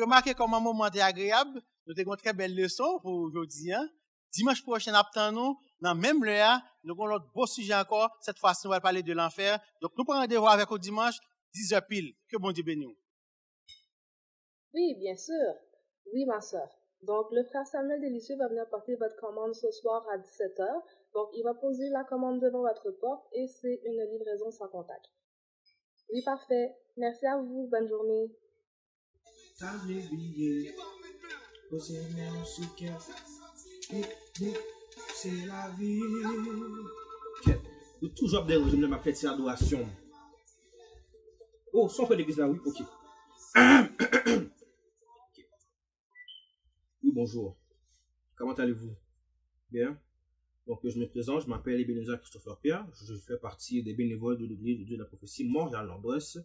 remarquez comment un moment est agréable. Nous avons une très belle leçon pour aujourd'hui. Hein? Dimanche prochain, attendons nous, dans même l'heure, nous avons notre beau sujet encore. Cette fois-ci, nous allons parler de l'enfer. Donc, nous prenons rendez-vous avec au dimanche, 10h pile. Que bon Dieu bénisse. Oui, bien sûr. Oui, ma soeur. Donc, le frère Samuel Délicieux va venir porter votre commande ce soir à 17h. Donc, il va poser la commande devant votre porte et c'est une livraison sans contact. Oui, parfait. Merci à vous. Bonne journée. C'est la vie. Okay. Toujours bien, je ma fête, c'est l'adoration. Oh, sans faire l'église là, oui, ok. Oui, bonjour. Comment allez-vous? Bien. Donc, je me présente, je m'appelle Ebenezer Christopher Pierre. Je fais partie des bénévoles de l'église de Dieu de la prophétie Montréal-Nord-Ouest.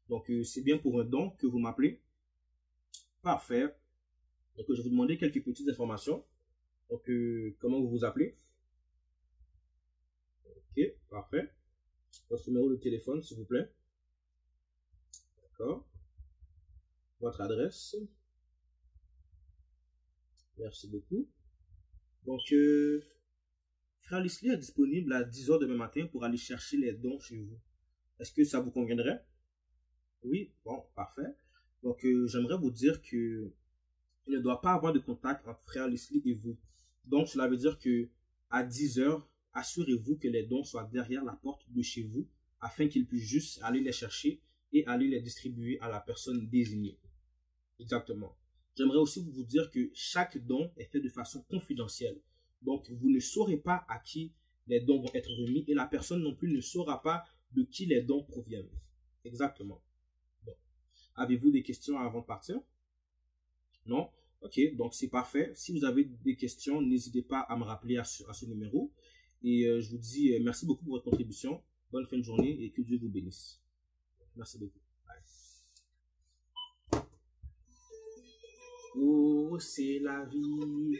Donc, c'est bien pour un don que vous m'appelez. Parfait. Donc, je vais vous demander quelques petites informations. Donc, comment vous vous appelez? Ok, parfait. Votre numéro de téléphone, s'il vous plaît. D'accord. Votre adresse. Merci beaucoup. Donc, Frère Leslie est disponible à 10h demain matin pour aller chercher les dons chez vous. Est-ce que ça vous conviendrait? Oui, bon, parfait. Donc, j'aimerais vous dire que il ne doit pas avoir de contact entre Frère Leslie et vous. Donc, cela veut dire que à 10h, assurez-vous que les dons soient derrière la porte de chez vous afin qu'il puisse juste aller les chercher et aller les distribuer à la personne désignée. Exactement. J'aimerais aussi vous dire que chaque don est fait de façon confidentielle. Donc, vous ne saurez pas à qui les dons vont être remis et la personne non plus ne saura pas de qui les dons proviennent. Exactement. Bon. Avez-vous des questions avant de partir? Non? Ok, donc c'est parfait. Si vous avez des questions, n'hésitez pas à me rappeler à ce numéro. Et je vous dis merci beaucoup pour votre contribution. Bonne fin de journée et que Dieu vous bénisse. Merci beaucoup. Bye. Oh, c'est la vie.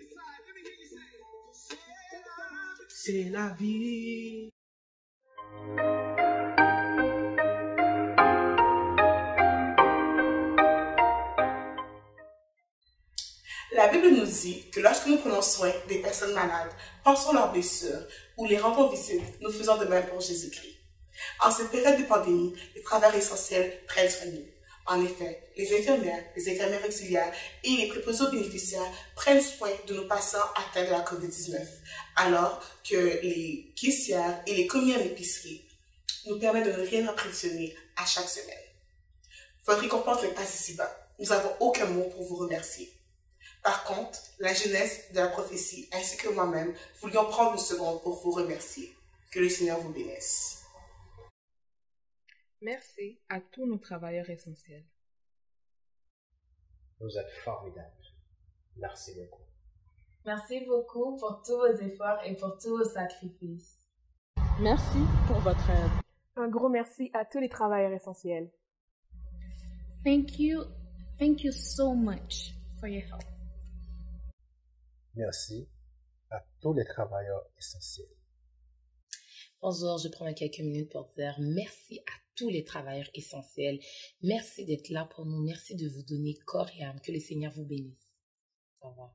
C'est la vie. La Bible nous dit que lorsque nous prenons soin des personnes malades, pensons leurs blessures ou les rendons visibles, nous faisons de même pour Jésus-Christ. En cette période de pandémie, les travailleurs essentiels prennent soin de nous. En effet, les infirmières auxiliaires et les préposés aux bénéficiaires prennent soin de nos patients atteints de la COVID-19, alors que les caissières et les commis à l'épicerie nous permettent de ne rien approvisionner à chaque semaine. Votre récompense n'est pas ici-bas. Nous n'avons aucun mot pour vous remercier. Par contre, la jeunesse de la prophétie ainsi que moi-même voulions prendre une seconde pour vous remercier. Que le Seigneur vous bénisse. Merci à tous nos travailleurs essentiels. Vous êtes formidables. Merci beaucoup. Merci beaucoup pour tous vos efforts et pour tous vos sacrifices. Merci pour votre aide. Un gros merci à tous les travailleurs essentiels. Thank you so much for your help. Merci à tous les travailleurs essentiels. Bonjour, je prends quelques minutes pour dire merci à tous les travailleurs essentiels. Merci d'être là pour nous. Merci de vous donner corps et âme. Que le Seigneur vous bénisse. Au revoir.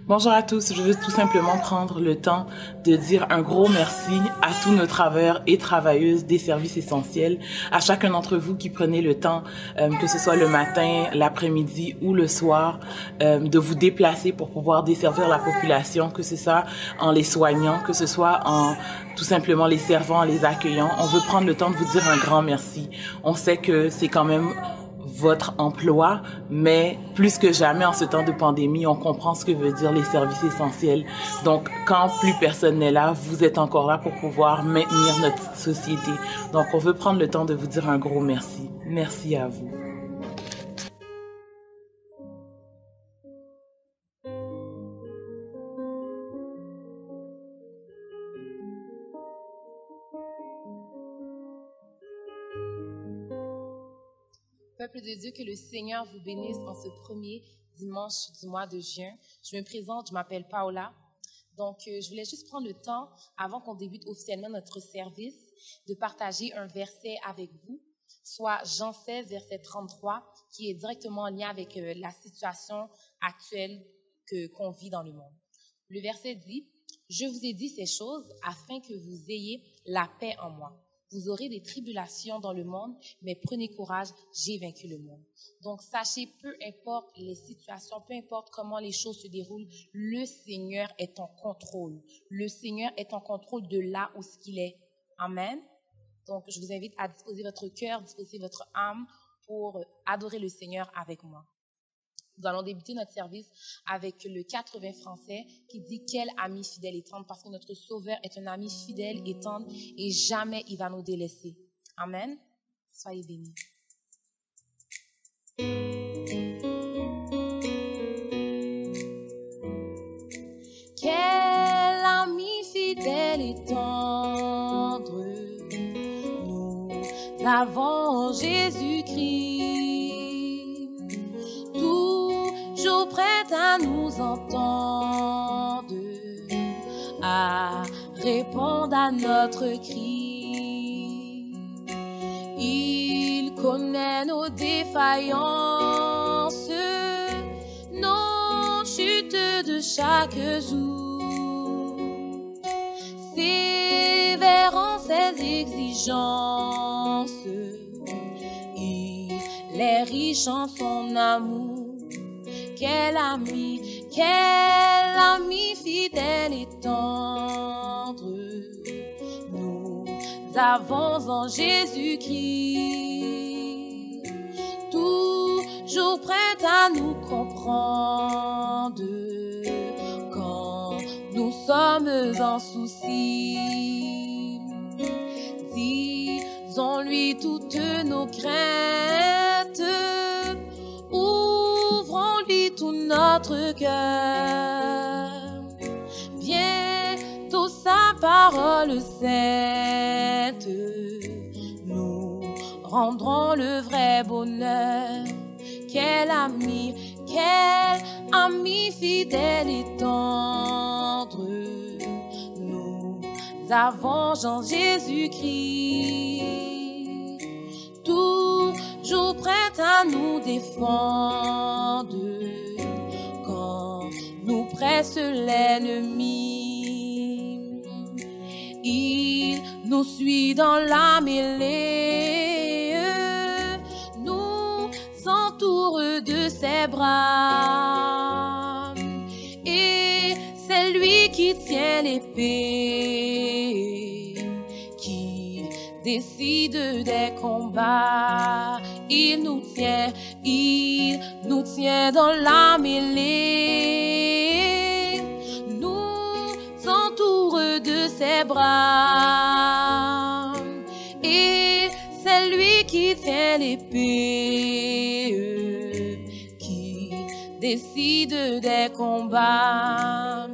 Bonjour à tous, je veux tout simplement prendre le temps de dire un gros merci à tous nos travailleurs et travailleuses des services essentiels, à chacun d'entre vous qui prenez le temps, que ce soit le matin, l'après-midi ou le soir, de vous déplacer pour pouvoir desservir la population, que ce soit en les soignant, que ce soit en tout simplement les servant, en les accueillant. On veut prendre le temps de vous dire un grand merci. On sait que c'est quand même votre emploi, mais plus que jamais en ce temps de pandémie, on comprend ce que veut dire les services essentiels. Donc, quand plus personne n'est là, vous êtes encore là pour pouvoir maintenir notre société. Donc, on veut prendre le temps de vous dire un gros merci. Merci à vous. Peuple de Dieu, que le Seigneur vous bénisse en ce premier dimanche du mois de juin. Je me présente, je m'appelle Paola. Donc, je voulais juste prendre le temps, avant qu'on débute officiellement notre service, de partager un verset avec vous. soit Jean 16, verset 33, qui est directement en lien avec la situation actuelle qu'on vit dans le monde. Le verset dit, « Je vous ai dit ces choses afin que vous ayez la paix en moi. Vous aurez des tribulations dans le monde, mais prenez courage, j'ai vaincu le monde. » Donc, sachez, peu importe les situations, peu importe comment les choses se déroulent, le Seigneur est en contrôle. Le Seigneur est en contrôle de là où ce qu'il est. Amen. Donc, je vous invite à disposer votre cœur, disposer votre âme pour adorer le Seigneur avec moi. Nous allons débuter notre service avec le 80 français qui dit « Quel ami fidèle et tendre » parce que notre Sauveur est un ami fidèle et tendre et jamais il va nous délaisser. Amen. Soyez bénis. Quel ami fidèle et tendre, nous avons Jésus-Christ. Toujours prête à nous entendre, à répondre à notre cri. Il connaît nos défaillances, nos chutes de chaque jour. Sévère en ses exigences, il est riche en son amour. Quel ami fidèle et tendre, nous avons en Jésus-Christ, toujours prêt à nous comprendre quand nous sommes en souci. Disons-lui toutes nos craintes, ouvrons-lui tout notre cœur. Bientôt sa parole sainte nous rendront le vrai bonheur. Quel ami fidèle et tendre, nous avons en Jésus-Christ, toujours prêt à nous défendre quand nous presse l'ennemi. Il nous suit dans la mêlée, nous entoure de ses bras, et c'est lui qui tient l'épée, qui décide des combats. Il nous tient dans la mêlée, nous entoure de ses bras, et c'est lui qui tient l'épée, qui décide des combats.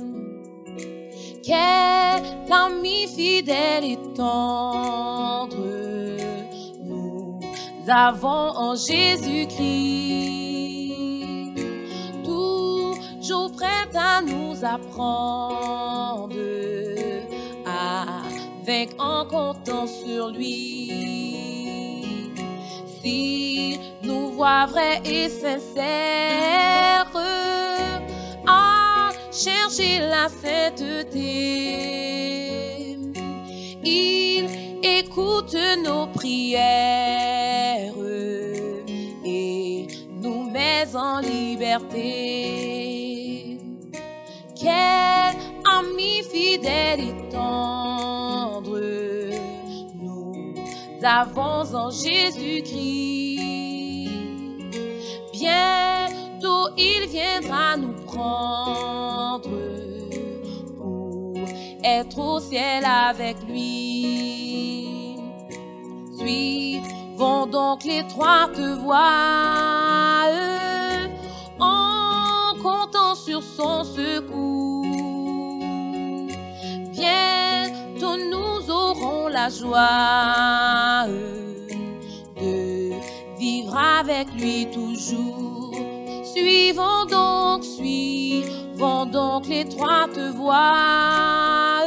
Quel ami fidèle et tendre, nous avons en Jésus-Christ, toujours prêt à nous apprendre à vaincre en comptant sur lui. S'il nous voit vrais et sincères à chercher la sainteté, il écoute nos prières et nous met en liberté. Quel ami fidèle et tendre, nous avons en Jésus-Christ. Bientôt il viendra nous prendre pour être au ciel avec lui. Suivons donc l'étroite voie en comptant sur son secours. Bientôt nous aurons la joie de vivre avec lui toujours. Suivons donc l'étroite voie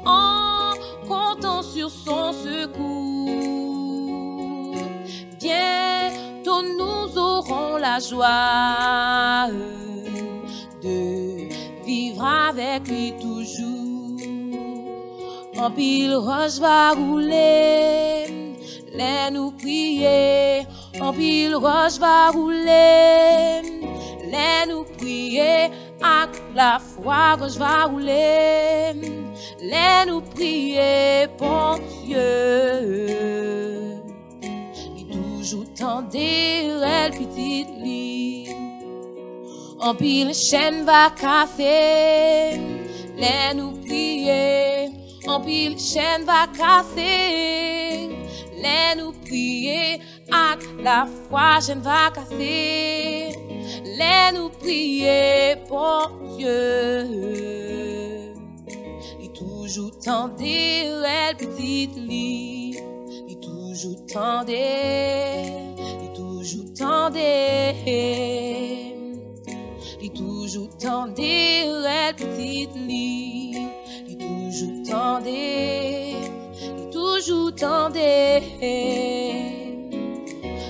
en comptant sur son secours. la joie de vivre avec lui toujours. En pile roche va rouler, les nous prier. En pile roche va rouler, les nous prier. Avec la foi roche va rouler, les nous prier pour Dieu. Il toujours tendait elle petite lit. En pile chaîne va casser, les nous prier. En pile chaîne va casser, les nous prier. Avec la foi chaîne va casser, les nous prier pour Dieu. Il toujours tendait elle petite lit. Il toujours tendait, il toujours tendait. Il toujours tendait elle petite lit. Il toujours tendait, il toujours tendait.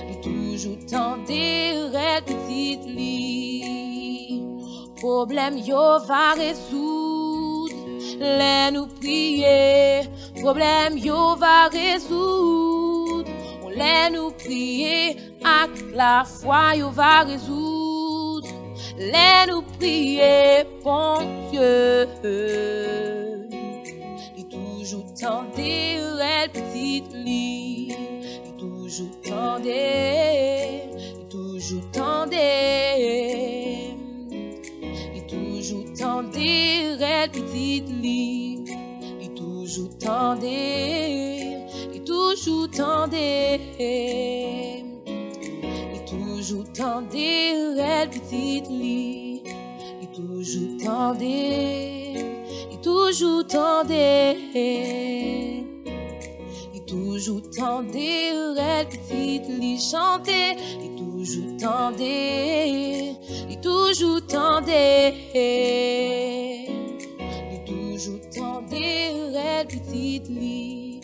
Il toujours tendait elle petite lit. Problème yo va résoudre, les nous prier. Problème yo va résoudre, on les nous prier. Avec la foi yo va résoudre, les nous prier pour Dieu. Il toujours tendait elle petite lit. Il toujours tendait, il toujours tendait. Il toujours tendait elle petite lit. Il toujours tendait, il toujours tendait. Il toujours tendait elle petite lit. Il toujours tendait, il toujours tendait. Il toujours tendait elle petite lit chanter. Il toujours tendait, il toujours tendait. Il toujours tendait elle petite lit.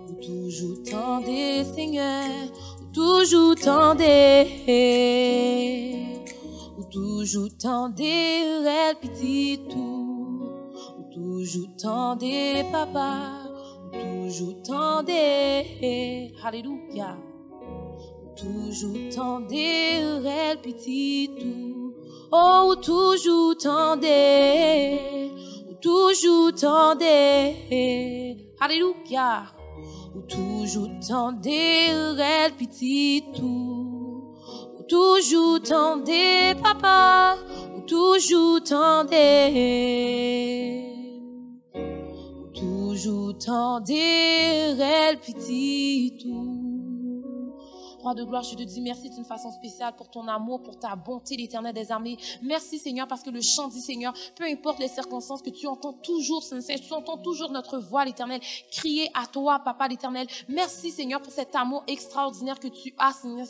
Il toujours tendait Seigneur. Toujours tendait, ou toujours tendait elle petite tout, ou toujours tendait papa, ou toujours tendait, alléluia, ou toujours tendait elle petite tout, oh ou toujours tendait, ou toujours tendait, alléluia. Ou toujours tendait elle petite tout, ou toujours tendait papa, ou toujours tendait, ou toujours tendait elle petite tout. Roi de gloire, je te dis merci d'une façon spéciale pour ton amour, pour ta bonté, l'Éternel des armées. Merci Seigneur parce que le chant dit Seigneur, peu importe les circonstances, que tu entends toujours, Seigneur, tu entends toujours notre voix, l'Éternel, crier à toi, Papa l'Éternel. Merci Seigneur pour cet amour extraordinaire que tu as, Seigneur,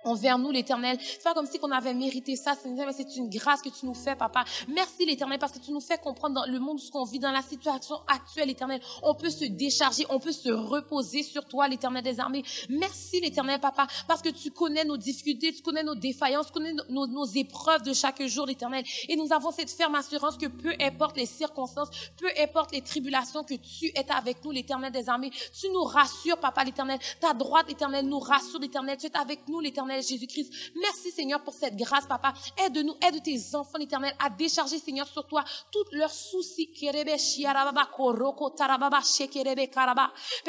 envers nous, l'Éternel. C'est pas comme si on avait mérité ça, Seigneur, mais c'est une grâce que tu nous fais, Papa. Merci, l'Éternel, parce que tu nous fais comprendre dans le monde ce qu'on vit, dans la situation actuelle, l'Éternel. On peut se décharger, on peut se reposer sur toi, l'Éternel des armées. Merci, l'Éternel, Papa, parce que tu connais nos difficultés, tu connais nos défaillances, tu connais nos épreuves de chaque jour, l'Éternel. Et nous avons cette ferme assurance que peu importe les circonstances, peu importe les tribulations, que tu es avec nous, l'Éternel des armées. Tu nous rassures, Papa, l'Éternel. Ta droite, l'Éternel, nous rassure, l'Éternel. Tu es avec nous, l'Éternel. Jésus-Christ. Merci Seigneur pour cette grâce, Papa. Aide-nous, aide tes enfants, l'Éternel, à décharger, Seigneur, sur toi tous leurs soucis. Père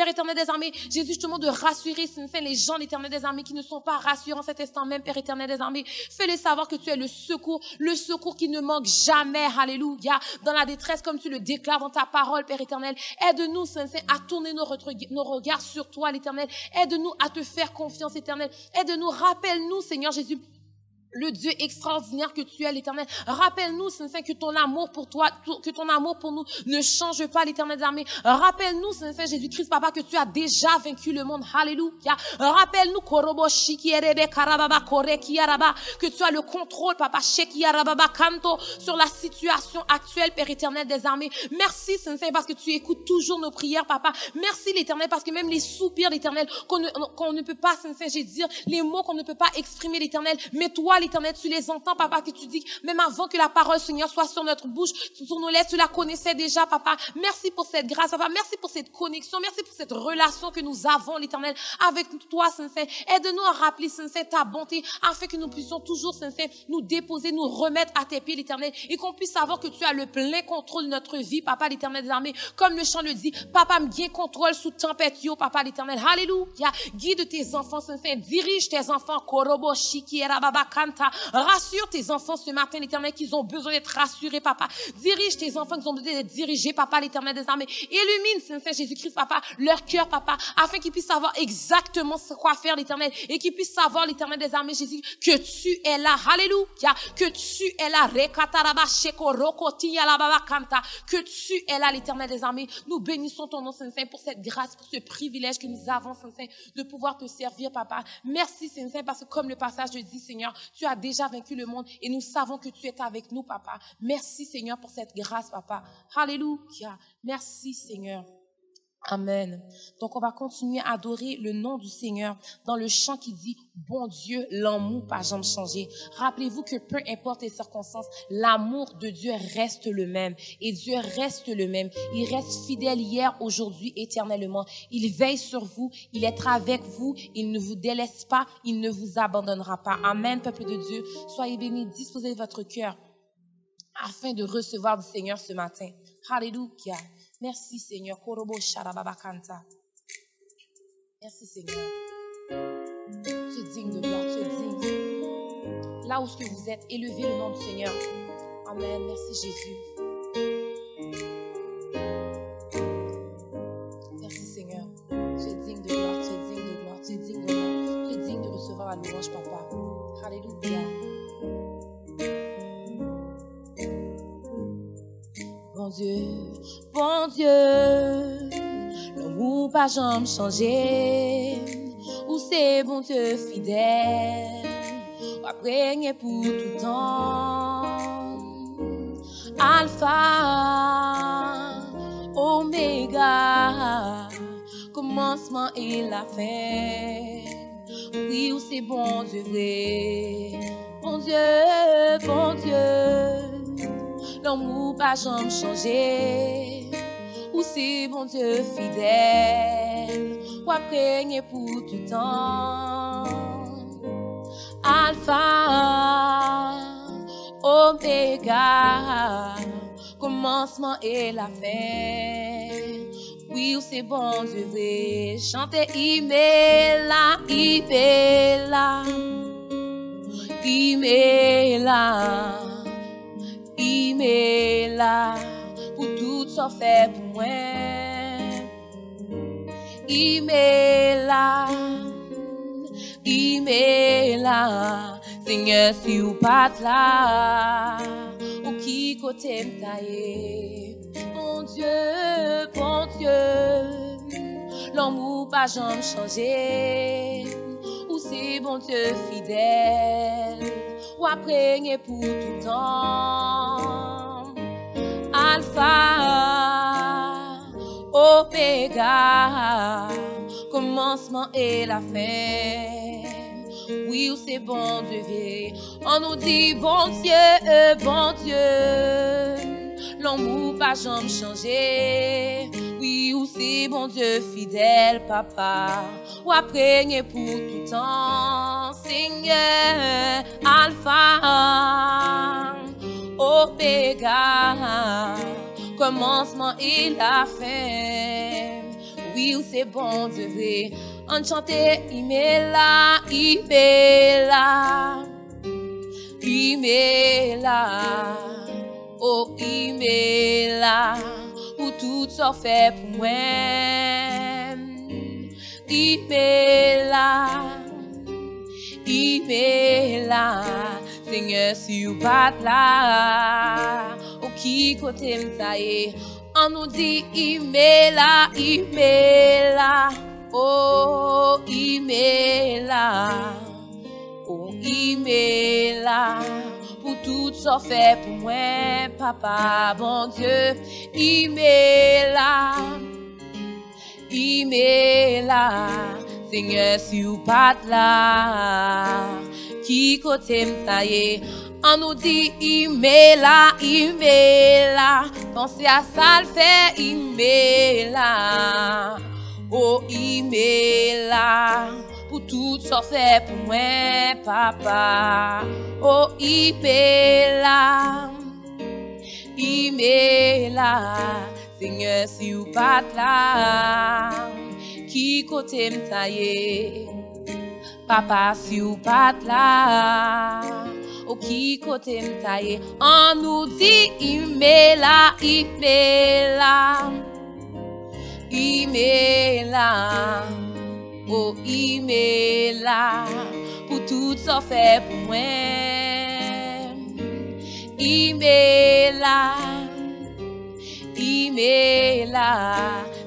éternel des armées, Jésus, je te demande de rassurer, Seigneur, les gens, l'Éternel des armées, qui ne sont pas rassurés en cet instant même, Père éternel des armées. Fais-les savoir que tu es le secours qui ne manque jamais, alléluia, dans la détresse, comme tu le déclares dans ta parole, Père éternel. Aide-nous, Seigneur, à tourner nos regards sur toi, l'Éternel. Aide-nous à te faire confiance, éternel. Aide-nous, rappelle-nous, Seigneur Jésus, le Dieu extraordinaire que tu es, l'Éternel. Rappelle-nous, Saint-Saint, que ton amour pour toi, que ton amour pour nous ne change pas, l'Éternel des armées. Rappelle-nous, Saint-Saint Jésus-Christ, Papa, que tu as déjà vaincu le monde. Alléluia. Rappelle-nous, que tu as le contrôle, Papa, sur la situation actuelle, Père éternel des armées. Merci, Saint-Saint, parce que tu écoutes toujours nos prières, Papa. Merci, l'Éternel, parce que même les soupirs, l'Éternel, qu'on ne peut pas, Saint-Saint, j'ai dire, les mots qu'on ne peut pas exprimer, l'Éternel, mais toi, l'Éternel, tu les entends, Papa, que tu dis, même avant que la parole, Seigneur, soit sur notre bouche, sur nos lèvres, tu la connaissais déjà, Papa. Merci pour cette grâce, Papa. Merci pour cette connexion. Merci pour cette relation que nous avons, l'Éternel, avec toi, Saint-Saint. Aide-nous à rappeler, Saint-Saint, ta bonté, afin que nous puissions toujours, Saint-Saint, nous déposer, nous remettre à tes pieds, l'Éternel, et qu'on puisse savoir que tu as le plein contrôle de notre vie, Papa, l'Éternel des armées. Comme le chant le dit, Papa, me bien contrôle sous tempête, yo, Papa, l'Éternel. Alléluia. Guide tes enfants, Saint-Saint. Dirige tes enfants. Korobo, Shiki, Erababa, Kanta. Rassure tes enfants ce matin, l'Éternel, qu'ils ont besoin d'être rassurés, Papa. Dirige tes enfants qui ont besoin d'être dirigés, Papa, l'Éternel des armées. Illumine, Saint-Saint Jésus-Christ, Papa, leur cœur, Papa, afin qu'ils puissent savoir exactement ce quoi faire, l'Éternel, et qu'ils puissent savoir, l'Éternel des armées, Jésus, que tu es là. Alléluia. Que tu es là. Rekataraba, Sheko, Rokoti, Alababa, Kanta. Que tu es là, l'Éternel des armées. Nous bénissons ton nom, Saint-Saint, pour cette grâce, pour ce privilège que nous avons, Saint-Saint, de pouvoir te servir, Papa. Merci, Saint-Saint, parce que comme le passage le dit, Seigneur, tu as déjà vaincu le monde et nous savons que tu es avec nous, Papa. Merci, Seigneur, pour cette grâce, Papa. Alléluia. Merci, Seigneur. Amen. Donc, on va continuer à adorer le nom du Seigneur dans le chant qui dit « Bon Dieu, l'amour pas jamais changé ». Rappelez-vous que peu importe les circonstances, l'amour de Dieu reste le même. Et Dieu reste le même. Il reste fidèle hier, aujourd'hui, éternellement. Il veille sur vous. Il est avec vous. Il ne vous délaisse pas. Il ne vous abandonnera pas. Amen, peuple de Dieu. Soyez bénis. Disposez votre cœur afin de recevoir du Seigneur ce matin. Alléluia. Merci, Seigneur. Korobo Sharababakanta. Merci, Seigneur. Tu es digne de gloire, tu es digne. Là où que vous êtes, élevez le nom du Seigneur. Amen. Merci, Jésus. Merci, Seigneur. Tu es digne de gloire, tu es digne de gloire, tu es digne de gloire. Tu es digne de recevoir la louange, Papa. Alléluia. Bon Dieu, l'amour pas jamais changé, ou c'est bon Dieu fidèle, ou après pour tout temps, Alpha, Oméga, commencement et la fin, oui ou c'est bon Dieu vrai, bon Dieu, l'amour pas jamais changé, ou c'est bon Dieu fidèle, ou après pour tout temps. Alpha, Oméga, commencement et la fin. Oui, ou c'est bon Dieu vrai. Chantez Imela, Imela, Imela. Imela, pour tout ça fait pour moi. Imela, Imela, Seigneur, si ou pas là, ou qui côté m'taille. Bon Dieu, l'amour pas jamais changé, ou c'est bon Dieu fidèle, ou après pour tout temps. Alpha, Oméga, commencement et la fin. Oui, ou c'est bon Dieu. On nous dit bon Dieu, l'amour pas jamais changé. Oui, ou c'est bon Dieu fidèle, Papa, ou après pour tout temps. Seigneur, Alpha, Oméga, commencement et la fin. Oui, ou c'est bon Dieu vrai. On chantait Imela, Imela, Imela, oh Imela, pour tout ça fait pour moi. Imela, Imela, Seigneur, si ou pas là, ou qui côté m'taille, on nous dit, il m'est là, oh, il m'est là, oh, il m'est là, pour tout ça fait pour moi, papa, bon Dieu, il m'est là, Seigneur, si ou pas là, qui côté m'taille, on nous dit, il m'est là, pensez à ça le fait, il m'est là, oh, il m'est là, pour tout ça fait pour moi, papa, oh, il m'est là, Seigneur, si ou pas là, qui côté m'taille, papa, si ou pas là, ou qui côté m'taille, on nous dit, il m'est là, oh, il m'est là, pour tout ça fait pour moi, il m'est là,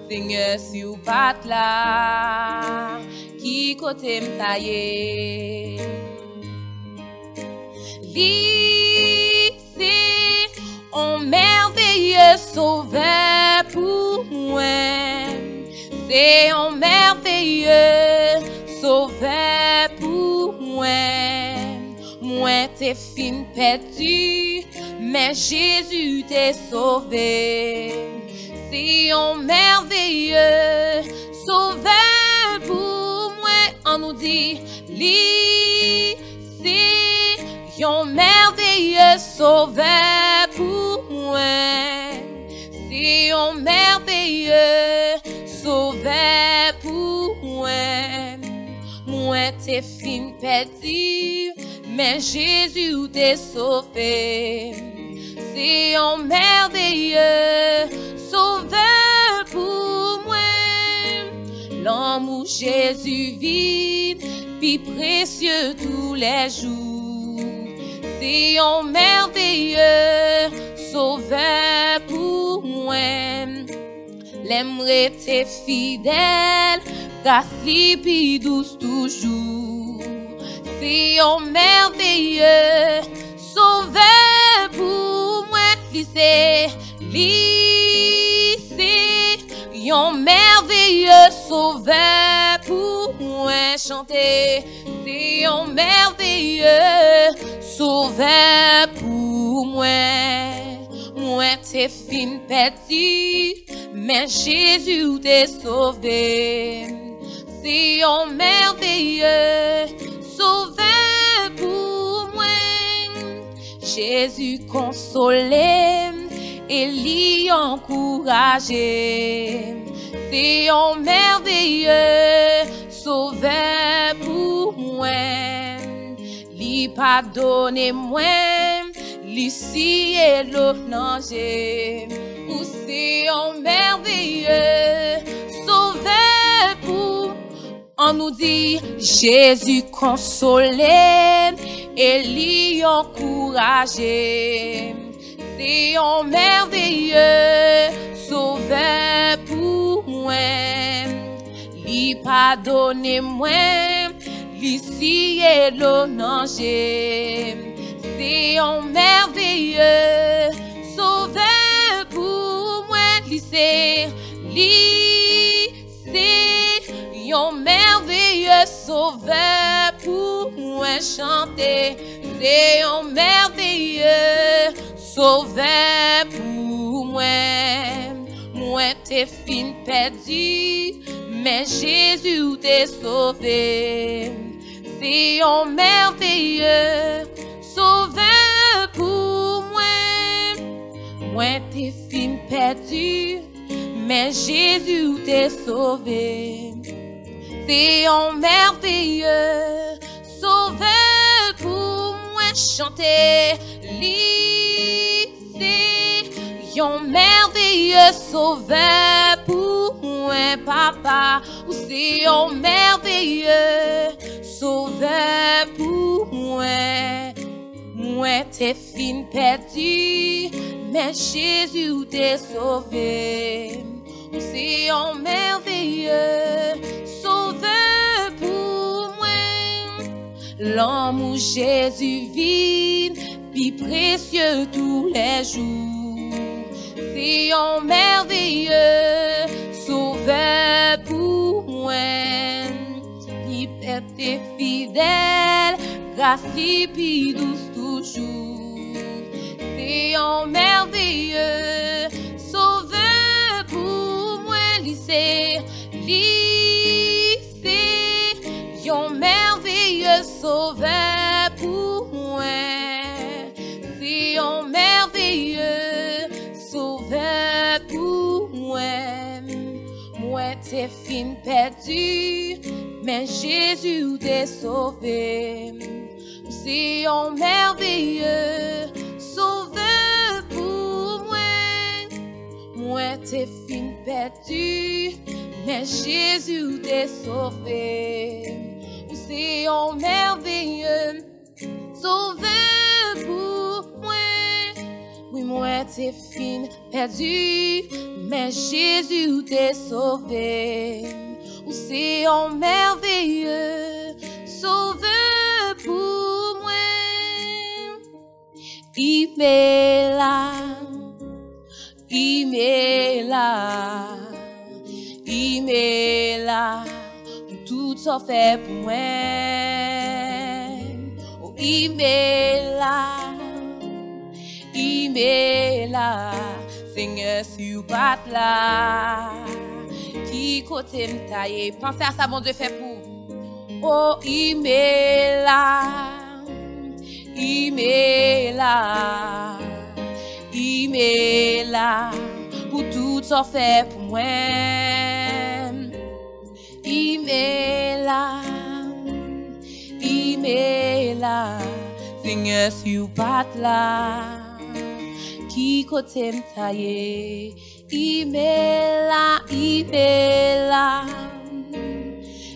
Seigneur, si ou pas là, qui côté m'taille, c'est un merveilleux sauveur pour moi, c'est un merveilleux sauveur pour moi, moi t'es fin perdu, mais Jésus t'est sauvé. C'est un merveilleux sauveur pour moi. On nous dit, c'est un merveilleux sauveur pour moi. C'est un merveilleux sauveur pour moi. Moi t'es fin perdu, mais Jésus t'est sauvé. C'est un merveilleux sauveur pour moi. L'homme où Jésus vit, puis précieux tous les jours. C'est un merveilleux sauveur pour moi. L'aimerait t'es fidèle, grâce puis douce toujours. C'est un merveilleux sauveur pour moi. C'est un merveilleux sauveur pour moi. Chanter, c'est un merveilleux sauveur pour moi. Moi t'es fin perdu, mais Jésus t'est sauvé. C'est un merveilleux sauveur pour moi. Jésus consolé et l'y encouragé. C'est un merveilleux sauveur pour moi. L'y pardonne moi, l'ici et l'onanger. Ou c'est un merveilleux sauveur pour. On nous dit Jésus consolé et l'y encouragé. C'est un merveilleux sauveur pour moi. L'y pardonne moi, l'ici et l'onanger. C'est un merveilleux sauveur pour moi. C'est un merveilleux sauveur pour moi. Chanter, c'est un merveilleux sauveur pour moi. Moi t'es fin perdu, mais Jésus t'est sauvé. C'est un merveilleux sauveur pour moi. Moi t'es fin perdu, mais Jésus t'est sauvé. C'est un merveilleux sauveur pour moi. Chanter, c'est un merveilleux sauveur pour moi, papa. C'est un merveilleux sauveur pour moi. t'es fin perdu, mais Jésus t'est sauvé. C'est un merveilleux sauveur pour moi. L'amour Jésus vit, puis précieux tous les jours. C'est un merveilleux sauveur pour moi. Il est fidèle, grâce puis douce toujours. C'est un merveilleux sauveur pour moi. C'est un merveilleux sauveur pour moi. C'est un merveilleux sauveur pour moi. Moi t'es fin perdu, mais Jésus t'est sauvé. C'est un merveilleux sauveur pour moi. Moi t'es fin perdu, mais Jésus t'est sauvé. C'est un merveilleux sauveur pour moi. Oui, moi t'es fin perdu, mais Jésus t'est sauvé. C'est un merveilleux sauveur pour moi. Il m'est là, il m'est là, il m'est là, tout ça fait pour moi. Oh, il m'est là, il m'est là, Seigneur, si vous pas là, qui côté me taille, pensez à ça, bon Dieu fait pour. Oh, il m'est là, il m'est là, il m'est là, pour tout ça fait pour moi. Il m'est là, il m'est là, Seigneur, si vous pas là, qui côté me taille. Il m'est là, il m'est là,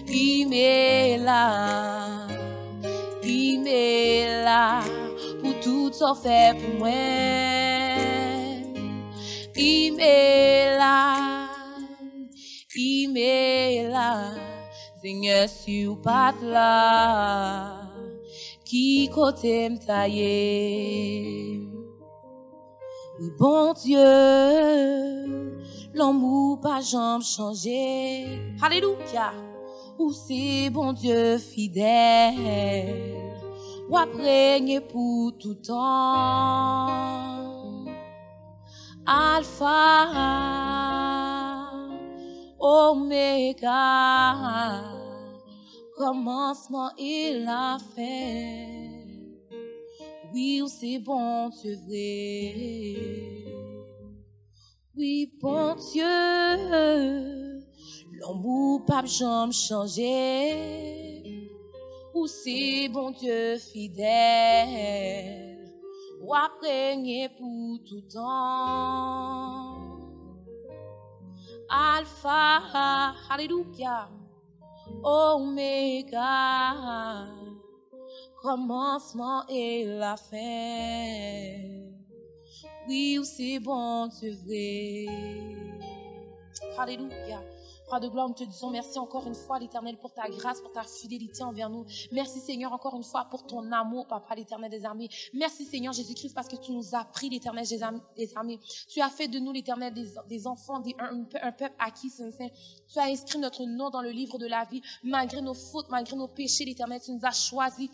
il m'est là, il m'est là, pour tout ça fait pour moi. Il m'est là, il m'est là, Seigneur, si vous pas là, qui côté me taille. Oui, bon Dieu, l'amour pas jamais changé. Alléluia. Ou c'est bon Dieu fidèle, ou après pour tout temps. Alpha, Oméga, commencement et la fin. Oui, c'est bon Dieu vrai. Oui, bon Dieu, l'amour pas jamais changé. Ou c'est bon Dieu fidèle, ou après pour tout temps. Alpha, alléluia, Oméga, commencement et la fin. Oui, c'est bon, c'est vrai. Alléluia. Roi de gloire, nous te disons merci encore une fois, l'Éternel, pour ta grâce, pour ta fidélité envers nous. Merci, Seigneur, encore une fois, pour ton amour, Papa, l'Éternel des armées. Merci, Seigneur Jésus-Christ, parce que tu nous as pris, l'Éternel des armées. Tu as fait de nous, l'Éternel, des enfants, un peuple acquis, Saint-Saint. Tu as inscrit notre nom dans le livre de la vie. Malgré nos fautes, malgré nos péchés, l'Éternel, tu nous as choisis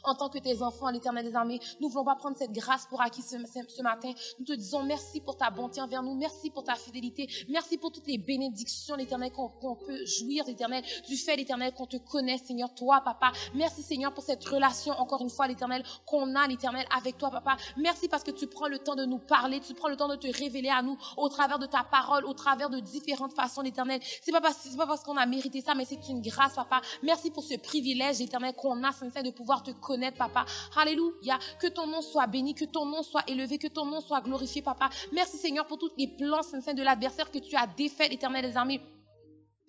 en tant que tes enfants, l'Éternel des armées. Nous ne voulons pas prendre cette grâce pour acquis ce matin. Nous te disons merci pour ta bonté envers nous. Merci pour ta fidélité. Merci pour toutes les bénédictions, l'Éternel, qu'on peut jouir, l'Éternel, du fait, l'Éternel, qu'on te connaît, Seigneur, toi, Papa. Merci, Seigneur, pour cette relation, encore une fois, l'Éternel, qu'on a, l'Éternel, avec toi, Papa. Merci parce que tu prends le temps de nous parler. Tu prends le temps de te révéler à nous au travers de ta parole, au travers de différentes façons, l'Éternel. C'est pas parce qu'on a mérité ça, mais c'est une grâce, Papa. Merci pour ce privilège, l'Éternel, qu'on a, Saint-Saint, de pouvoir te connaître, Papa. Alléluia. Que ton nom soit béni, que ton nom soit élevé, que ton nom soit glorifié, Papa. Merci, Seigneur, pour tous les plans, Saint-Saint, de l'adversaire que tu as défait, l'Éternel des armées,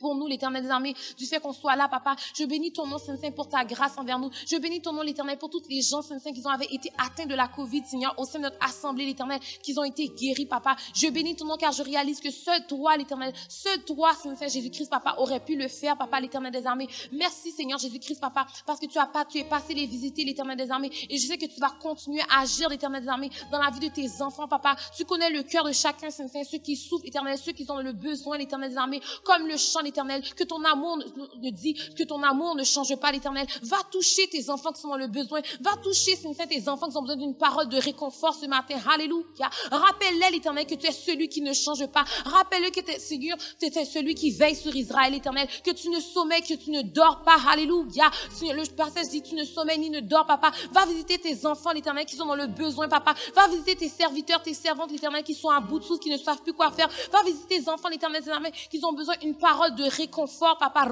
pour nous, l'Éternel des armées, du fait qu'on soit là, papa. Je bénis ton nom, Saint-Saint, pour ta grâce envers nous. Je bénis ton nom, l'Éternel, pour toutes les gens, Saint-Saint, qui avaient été atteints de la COVID, Seigneur, au sein de notre assemblée, l'Éternel, qui ont été guéris, papa. Je bénis ton nom, car je réalise que seul toi, l'Éternel, seul toi, Saint-Saint, Jésus-Christ, papa, aurait pu le faire, papa, l'Éternel des armées. Merci, Seigneur Jésus-Christ, papa, parce que tu es passé les visiter, l'Éternel des armées, et je sais que tu vas continuer à agir, l'Éternel des armées, dans la vie de tes enfants, papa. Tu connais le cœur de chacun, Saint-Saint, ceux qui souffrent, l'Éternel, ceux qui ont le besoin, l'Éternel des armées, comme le chant, l'Éternel, que ton amour ne dit, que ton amour ne change pas, l'Éternel. Va toucher tes enfants qui sont dans le besoin. Va toucher, Saint-Saint, tes enfants qui ont besoin d'une parole de réconfort ce matin. Alléluia. Rappelle-les, l'Éternel, que tu es celui qui ne change pas. Rappelle-le que tu es celui qui veille sur Israël, l'Éternel, que tu ne sommeilles, que tu ne dors pas. Alléluia. Le passage dit, tu ne sommeilles ni ne dors, papa. Va visiter tes enfants, l'Éternel, qui sont dans le besoin, papa. Va visiter tes serviteurs, tes servantes, l'Éternel, qui sont à bout de souffle, qui ne savent plus quoi faire. Va visiter tes enfants, l'Éternel, qui ont besoin d'une parole de réconfort, papa.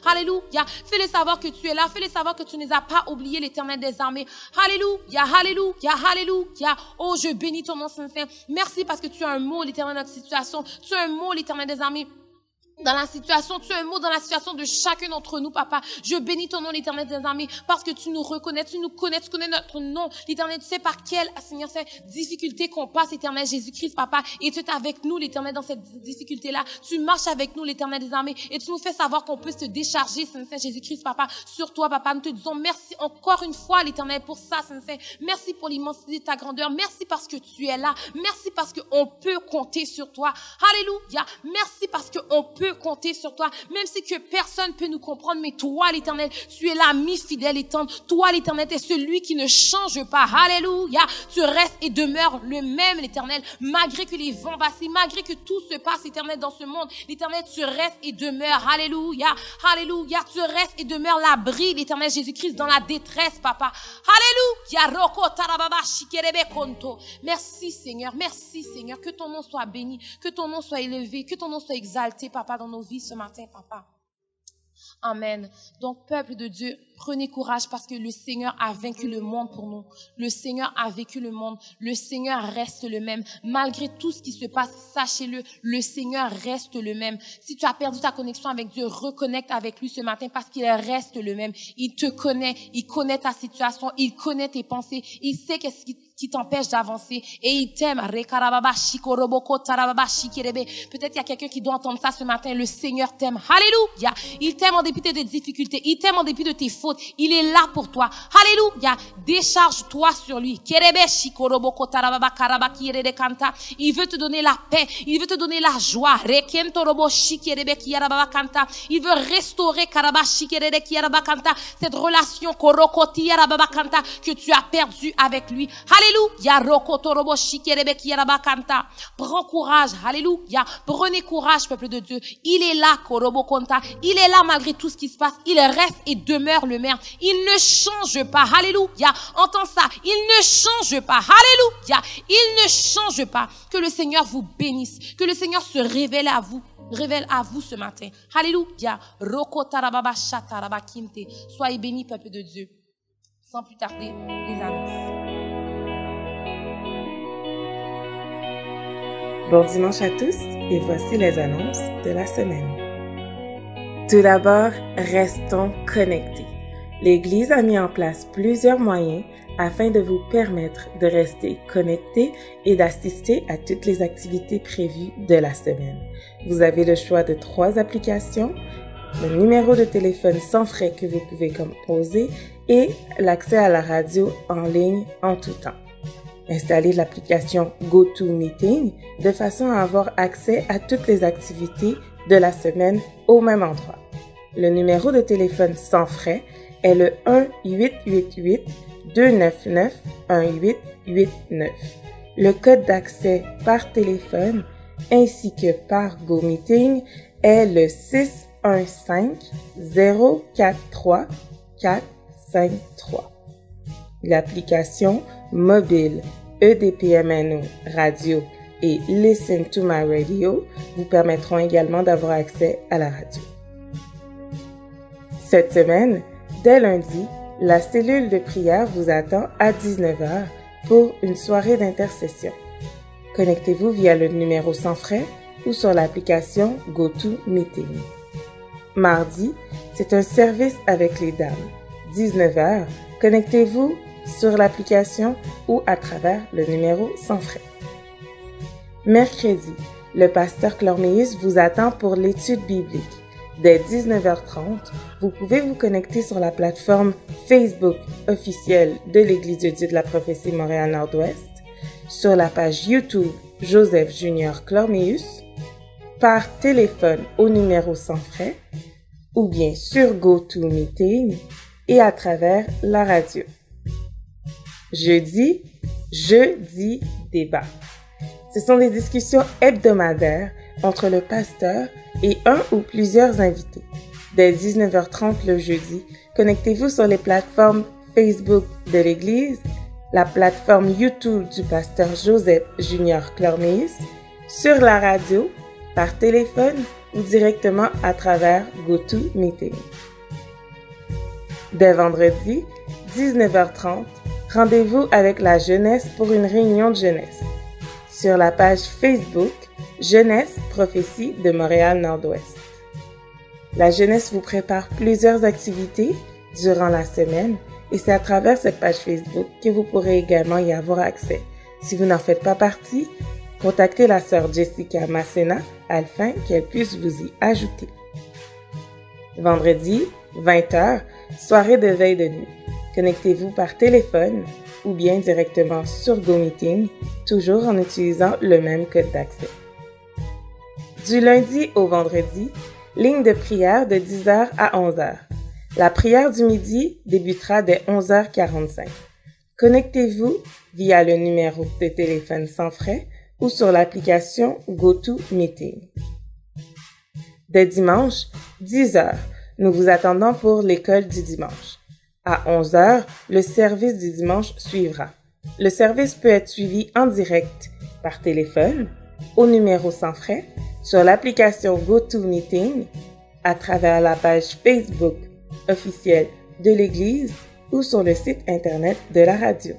Alléluia. Fais-les savoir que tu es là. Fais-les savoir que tu ne les as pas oubliés, l'Éternel des armées. Alléluia, alléluia, alléluia. Oh, je bénis ton nom, Saint-Saint. Merci parce que tu as un mot, l'Éternel, dans notre situation. Tu as un mot, l'Éternel des armées. Dans la situation, tu as un mot dans la situation de chacun d'entre nous, papa. Je bénis ton nom, l'Éternel des armées, parce que tu nous reconnais, tu nous connais, tu connais notre nom. L'Éternel, tu sais par quelle, Seigneur, cette difficulté qu'on passe, l'Éternel Jésus-Christ, papa. Et tu es avec nous, l'Éternel, dans cette difficulté-là. Tu marches avec nous, l'Éternel des armées, et tu nous fais savoir qu'on peut se décharger, Saint-Saint Jésus-Christ, papa, sur toi, papa. Nous te disons merci encore une fois, l'Éternel, pour ça, Saint-Saint. Merci pour l'immensité de ta grandeur. Merci parce que tu es là. Merci parce qu'on peut compter sur toi. Alléluia. Merci parce qu'on peut compter sur toi, même si que personne peut nous comprendre, mais toi, l'Éternel, tu es l'ami fidèle et tendre. Toi, l'Éternel, tu es celui qui ne change pas. Alléluia. Tu restes et demeures le même, l'Éternel, malgré que les vents vacillent, malgré que tout se passe, l'Éternel, dans ce monde. L'Éternel, tu restes et demeures. Alléluia. Alléluia. Tu restes et demeures l'abri, l'Éternel Jésus-Christ, dans la détresse, papa. Alléluia. Merci, Seigneur. Merci, Seigneur. Que ton nom soit béni, que ton nom soit élevé, que ton nom soit exalté, papa, dans nos vies ce matin, papa. Amen. Donc, peuple de Dieu, prenez courage parce que le Seigneur a vaincu le monde pour nous. Le Seigneur a vécu le monde. Le Seigneur reste le même. Malgré tout ce qui se passe, sachez-le, le Seigneur reste le même. Si tu as perdu ta connexion avec Dieu, reconnecte avec lui ce matin parce qu'il reste le même. Il te connaît. Il connaît ta situation. Il connaît tes pensées. Il sait qu'est-ce qui t'empêche d'avancer. Et il t'aime. Peut-être il y a quelqu'un qui doit entendre ça ce matin. Le Seigneur t'aime. Alléluia. Il t'aime en dépit de tes difficultés. Il t'aime en dépit de tes fautes. Il est là pour toi. Alléluia. Décharge-toi sur lui. Il veut te donner la paix. Il veut te donner la joie. Il veut restaurer cette relation que tu as perdue avec lui. Alléluia. Prends courage. Alléluia. Prenez courage, peuple de Dieu. Il est là, il est là malgré tout ce qui se passe. Il reste et demeure le même. Il ne change pas. Alléluia. Entends ça. Il ne change pas. Alléluia. Il ne change pas. Que le Seigneur vous bénisse. Que le Seigneur se révèle à vous ce matin. Alléluia. Soyez bénis, peuple de Dieu. Sans plus tarder, les annonces. Bon dimanche à tous et voici les annonces de la semaine. Tout d'abord, restons connectés. L'Église a mis en place plusieurs moyens afin de vous permettre de rester connectés et d'assister à toutes les activités prévues de la semaine. Vous avez le choix de 3 applications, le numéro de téléphone sans frais que vous pouvez composer et l'accès à la radio en ligne en tout temps. Installez l'application GoToMeeting de façon à avoir accès à toutes les activités de la semaine au même endroit. Le numéro de téléphone sans frais est le 1-888-299-1889. Le code d'accès par téléphone ainsi que par GoMeeting est le 615-043-453. L'application mobile EDPMNO Radio et Listen to My Radio vous permettront également d'avoir accès à la radio. Cette semaine, dès lundi, la cellule de prière vous attend à 19h pour une soirée d'intercession. Connectez-vous via le numéro sans frais ou sur l'application GoToMeeting. Mardi, c'est un service avec les dames. 19h, connectez-vous sur l'application ou à travers le numéro sans frais. Mercredi, le pasteur Clorméus vous attend pour l'étude biblique. Dès 19h30, vous pouvez vous connecter sur la plateforme Facebook officielle de l'Église de Dieu de la Prophétie Montréal-Nord-Ouest, sur la page YouTube Joseph Junior Clorméus, par téléphone au numéro sans frais, ou bien sur GoToMeeting et à travers la radio. Jeudi débat. Ce sont des discussions hebdomadaires entre le pasteur et un ou plusieurs invités. Dès 19h30 le jeudi, connectez-vous sur les plateformes Facebook de l'Église, la plateforme YouTube du pasteur Joseph Junior Clorméus, sur la radio, par téléphone ou directement à travers GoToMeeting. Dès vendredi, 19h30, rendez-vous avec la jeunesse pour une réunion de jeunesse. Sur la page Facebook Jeunesse Prophétie de Montréal-Nord-Ouest. La jeunesse vous prépare plusieurs activités durant la semaine et c'est à travers cette page Facebook que vous pourrez également y avoir accès. Si vous n'en faites pas partie, contactez la sœur Jessica Massena afin qu'elle puisse vous y ajouter. Vendredi, 20h, soirée de veille de nuit. Connectez-vous par téléphone ou bien directement sur GoMeeting, toujours en utilisant le même code d'accès. Du lundi au vendredi, ligne de prière de 10h à 11h. La prière du midi débutera dès 11h45. Connectez-vous via le numéro de téléphone sans frais ou sur l'application GoToMeeting. Dès dimanche, 10h, nous vous attendons pour l'école du dimanche. À 11h, le service du dimanche suivra. Le service peut être suivi en direct par téléphone, au numéro sans frais, sur l'application GoToMeeting, à travers la page Facebook officielle de l'Église ou sur le site Internet de la radio.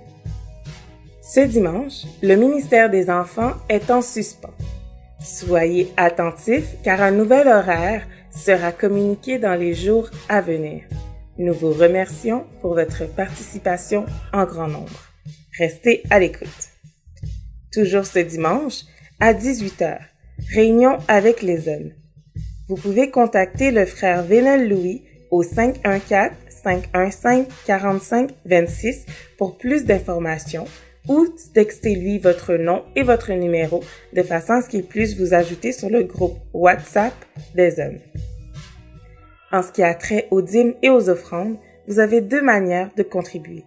Ce dimanche, le ministère des enfants est en suspens. Soyez attentifs car un nouvel horaire sera communiqué dans les jours à venir. Nous vous remercions pour votre participation en grand nombre. Restez à l'écoute. Toujours ce dimanche, à 18h, réunion avec les hommes. Vous pouvez contacter le frère Vénel Louis au 514-515-4526 pour plus d'informations ou textez-lui votre nom et votre numéro de façon à ce qu'il puisse vous ajouter sur le groupe WhatsApp des hommes. En ce qui a trait aux dîmes et aux offrandes, vous avez deux manières de contribuer.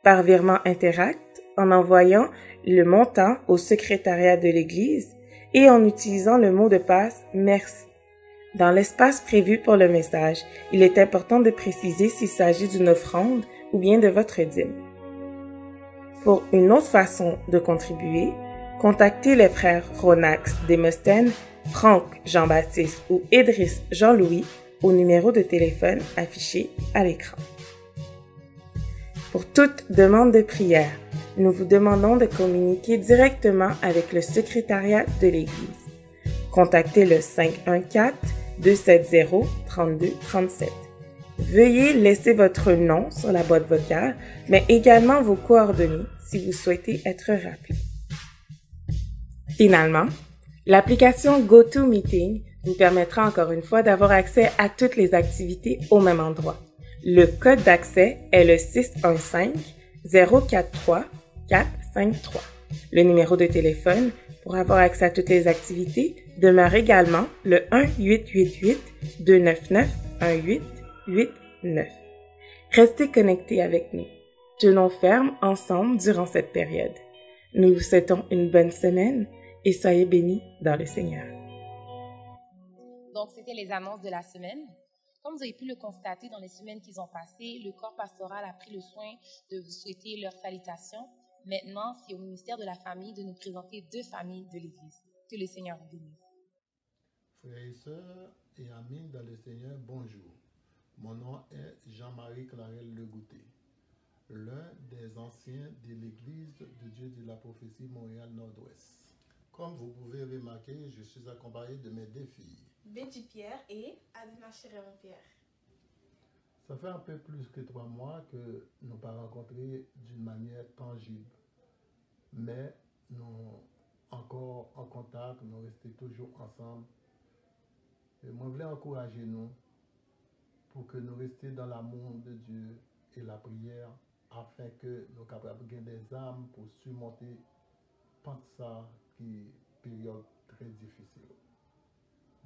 Par virement Interact, en envoyant le montant au secrétariat de l'Église et en utilisant le mot de passe « Merci ». Dans l'espace prévu pour le message, il est important de préciser s'il s'agit d'une offrande ou bien de votre dîme. Pour une autre façon de contribuer, contactez les frères Ronax Demosthène, Franck Jean-Baptiste ou Idriss Jean-Louis au numéro de téléphone affiché à l'écran. Pour toute demande de prière, nous vous demandons de communiquer directement avec le secrétariat de l'Église. Contactez le 514-270-3237. Veuillez laisser votre nom sur la boîte vocale, mais également vos coordonnées si vous souhaitez être rappelé. Finalement, l'application GoToMeeting vous permettra encore une fois d'avoir accès à toutes les activités au même endroit. Le code d'accès est le 615-043-453. Le numéro de téléphone pour avoir accès à toutes les activités demeure également le 1-888-299-1889. Restez connectés avec nous. Tenons ferme ensemble durant cette période. Nous vous souhaitons une bonne semaine et soyez bénis dans le Seigneur. Donc, c'était les annonces de la semaine. Comme vous avez pu le constater dans les semaines qui ont passé, le corps pastoral a pris le soin de vous souhaiter leurs salutations. Maintenant, c'est au ministère de la Famille de nous présenter deux familles de l'Église. Que le Seigneur vous bénisse. Frères et sœurs et amis dans le Seigneur, bonjour. Mon nom est Jean-Marie Clarel Legouté, l'un des anciens de l'Église de Dieu de la Prophétie Montréal-Nord-Ouest. Comme vous pouvez remarquer, je suis accompagné de mes 2 filles. Betty Pierre et Adina Chéréon Pierre. Ça fait un peu plus que 3 mois que nous n'avons pas rencontrés d'une manière tangible. Mais nous encore en contact, nous restons toujours ensemble. Et moi, je voulais encourager nous pour que nous restions dans l'amour de Dieu et la prière afin que nous soyons capables de gagner des âmes pour surmonter tant ça qui est une période très difficile.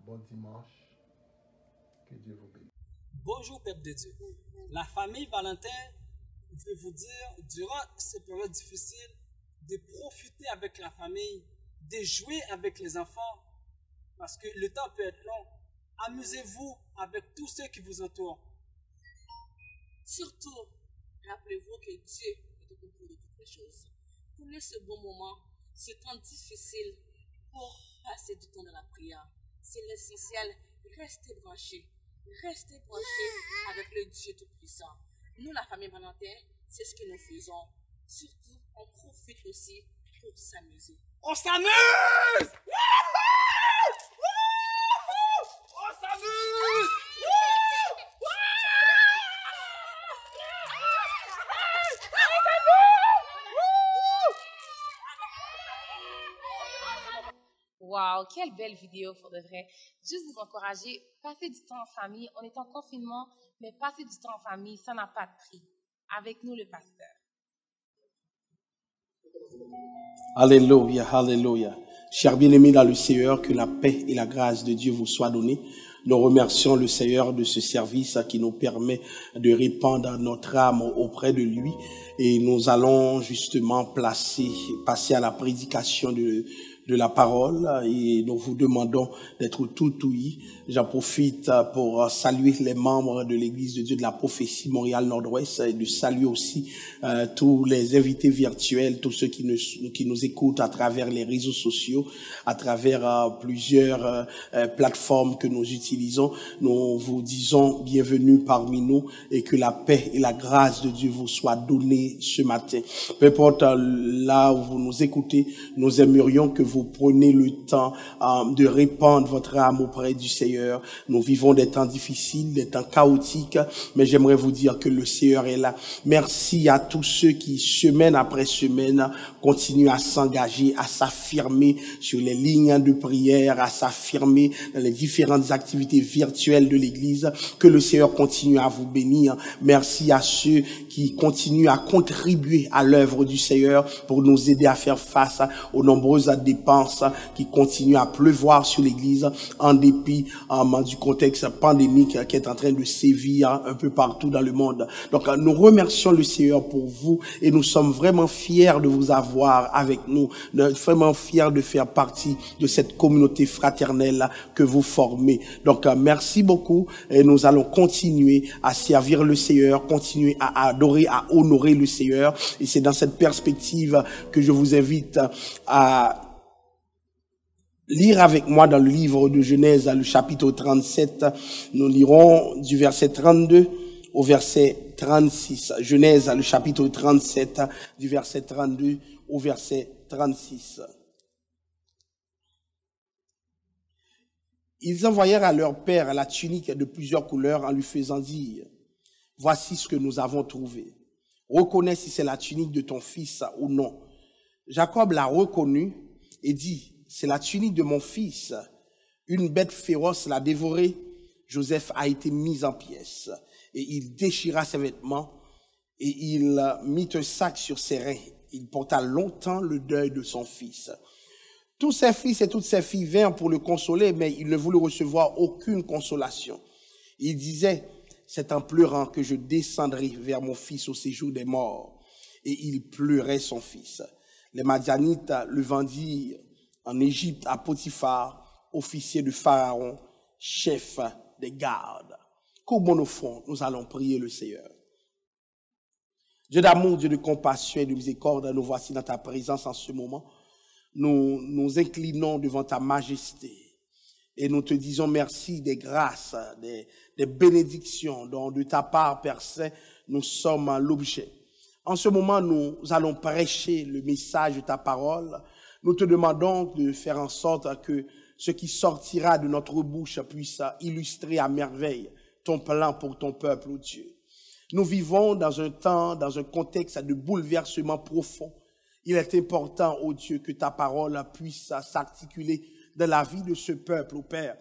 Bon dimanche, que Dieu vous bénisse. Bonjour peuple de Dieu. La famille Valentin veut vous dire, durant ces périodes difficiles, de profiter avec la famille, de jouer avec les enfants, parce que le temps peut être long. Amusez-vous avec tous ceux qui vous entourent. Surtout, rappelez-vous que Dieu est au contrôle de toutes les choses. Prenez ce bon moment, ce temps difficile, pour passer du temps dans la prière. C'est l'essentiel. Restez branchés. Restez branchés avec le Dieu Tout-Puissant. Nous, la famille Valentin, c'est ce que nous faisons. Surtout, on profite aussi pour s'amuser. On s'amuse! On s'amuse! Wow, quelle belle vidéo pour de vrai. Juste vous encourager, passer du temps en famille. On est en confinement, mais passer du temps en famille, ça n'a pas de prix. Avec nous, le pasteur. Alléluia, alléluia. Chers bien-aimés dans le Seigneur, que la paix et la grâce de Dieu vous soient données. Nous remercions le Seigneur de ce service qui nous permet de répandre notre âme auprès de lui. Et nous allons justement passer à la prédication de la parole, et nous vous demandons d'être tout ouïs. J'en profite pour saluer les membres de l'Église de Dieu de la Prophétie Montréal Nord-Ouest et de saluer aussi tous les invités virtuels, tous ceux qui nous écoutent à travers les réseaux sociaux, à travers plusieurs plateformes que nous utilisons. Nous vous disons bienvenue parmi nous et que la paix et la grâce de Dieu vous soient données ce matin. Peu importe là où vous nous écoutez, nous aimerions que vous prenez le temps de répandre votre âme auprès du Seigneur. Nous vivons des temps difficiles, des temps chaotiques, mais j'aimerais vous dire que le Seigneur est là. Merci à tous ceux qui, semaine après semaine, continuent à s'engager, à s'affirmer sur les lignes de prière, à s'affirmer dans les différentes activités virtuelles de l'Église. Que le Seigneur continue à vous bénir. Merci à ceux qui continuent à contribuer à l'œuvre du Seigneur pour nous aider à faire face aux nombreuses dépenses qui continuent à pleuvoir sur l'Église en dépit du contexte pandémique qui est en train de sévir un peu partout dans le monde. Donc nous remercions le Seigneur pour vous et nous sommes vraiment fiers de vous avoir avec nous, vraiment fiers de faire partie de cette communauté fraternelle que vous formez. Donc merci beaucoup et nous allons continuer à servir le Seigneur, continuer à adorer, à honorer le Seigneur, et c'est dans cette perspective que je vous invite à lire avec moi dans le livre de Genèse, le chapitre 37. Nous lirons du verset 32 au verset 36. Genèse, le chapitre 37, du verset 32 au verset 36. Ils envoyèrent à leur père la tunique de plusieurs couleurs en lui faisant dire: voici ce que nous avons trouvé. Reconnais si c'est la tunique de ton fils ou non. Jacob l'a reconnue et dit: c'est la tunique de mon fils. Une bête féroce l'a dévoré. Joseph a été mis en pièces. Et il déchira ses vêtements et il mit un sac sur ses reins. Il porta longtemps le deuil de son fils. Tous ses fils et toutes ses filles vinrent pour le consoler, mais il ne voulut recevoir aucune consolation. Il disait: c'est en pleurant que je descendrai vers mon fils au séjour des morts. Et il pleurait son fils. Les Madianites le vendirent en Égypte à Potiphar, officier de Pharaon, chef des gardes. Courbons nos fronts, nous allons prier le Seigneur. Dieu d'amour, Dieu de compassion et de miséricorde, nous voici dans ta présence en ce moment. Nous nous inclinons devant ta majesté et nous te disons merci des grâces, des bénédictions dont de ta part, Père Saint, nous sommes l'objet. En ce moment, nous allons prêcher le message de ta parole. Nous te demandons de faire en sorte que ce qui sortira de notre bouche puisse illustrer à merveille ton plan pour ton peuple, oh Dieu. Nous vivons dans un temps, dans un contexte de bouleversement profond. Il est important, oh Dieu, que ta parole puisse s'articuler dans la vie de ce peuple, oh Père.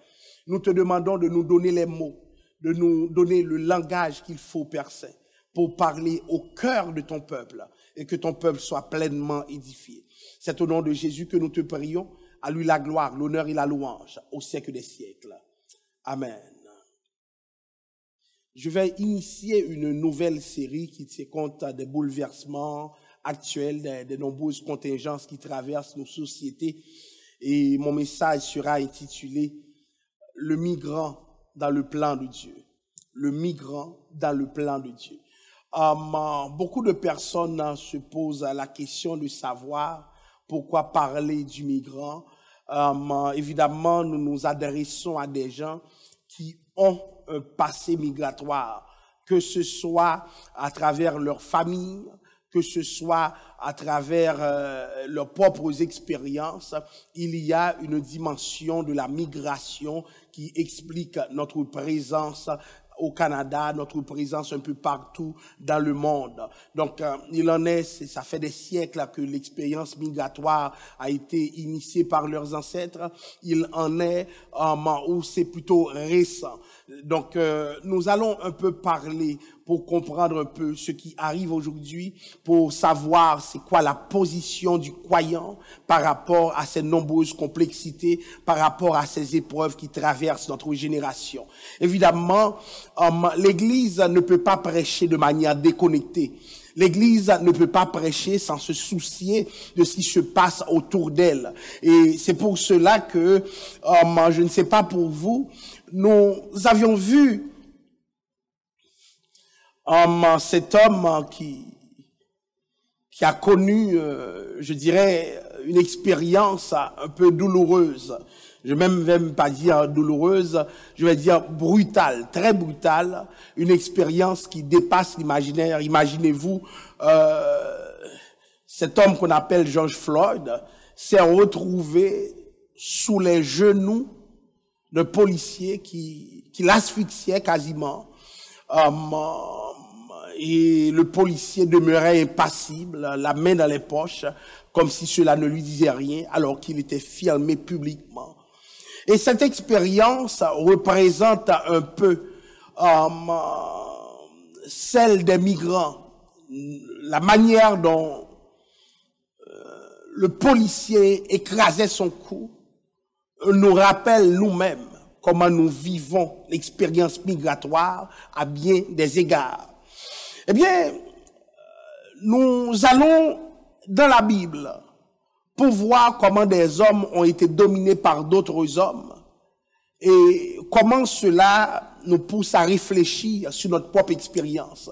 Nous te demandons de nous donner les mots, de nous donner le langage qu'il faut, Père Saint, pour parler au cœur de ton peuple et que ton peuple soit pleinement édifié. C'est au nom de Jésus que nous te prions. À lui la gloire, l'honneur et la louange au siècle des siècles. Amen. Je vais initier une nouvelle série qui tient compte des bouleversements actuels, des nombreuses contingences qui traversent nos sociétés. Et mon message sera intitulé « Le migrant dans le plan de Dieu ». Le migrant dans le plan de Dieu. Beaucoup de personnes se posent la question de savoir pourquoi parler du migrant. Évidemment, nous nous adressons à des gens qui ont un passé migratoire, que ce soit à travers leur famille, que ce soit à travers leurs propres expériences. Il y a une dimension de la migration qui explique notre présence au Canada, notre présence un peu partout dans le monde. Donc, il en est, ça fait des siècles que l'expérience migratoire a été initiée par leurs ancêtres. Il en est où c'est plutôt récent. Donc, nous allons un peu parler pour comprendre un peu ce qui arrive aujourd'hui, pour savoir c'est quoi la position du croyant par rapport à ces nombreuses complexités, par rapport à ces épreuves qui traversent notre génération. Évidemment, l'Église ne peut pas prêcher de manière déconnectée. L'Église ne peut pas prêcher sans se soucier de ce qui se passe autour d'elle. Et c'est pour cela que, je ne sais pas pour vous, nous avions vu cet homme qui a connu, je dirais, une expérience un peu douloureuse. Je vais même pas dire douloureuse, je vais dire brutale, très brutale. Une expérience qui dépasse l'imaginaire. Imaginez-vous, cet homme qu'on appelle George Floyd s'est retrouvé sous les genoux d'un policier qui l'asphyxiait quasiment. Et le policier demeurait impassible, la main dans les poches, comme si cela ne lui disait rien, alors qu'il était filmé publiquement. Et cette expérience représente un peu celle des migrants, la manière dont le policier écrasait son cou nous rappelle nous-mêmes comment nous vivons l'expérience migratoire à bien des égards. Eh bien, nous allons dans la Bible pour voir comment des hommes ont été dominés par d'autres hommes et comment cela nous pousse à réfléchir sur notre propre expérience.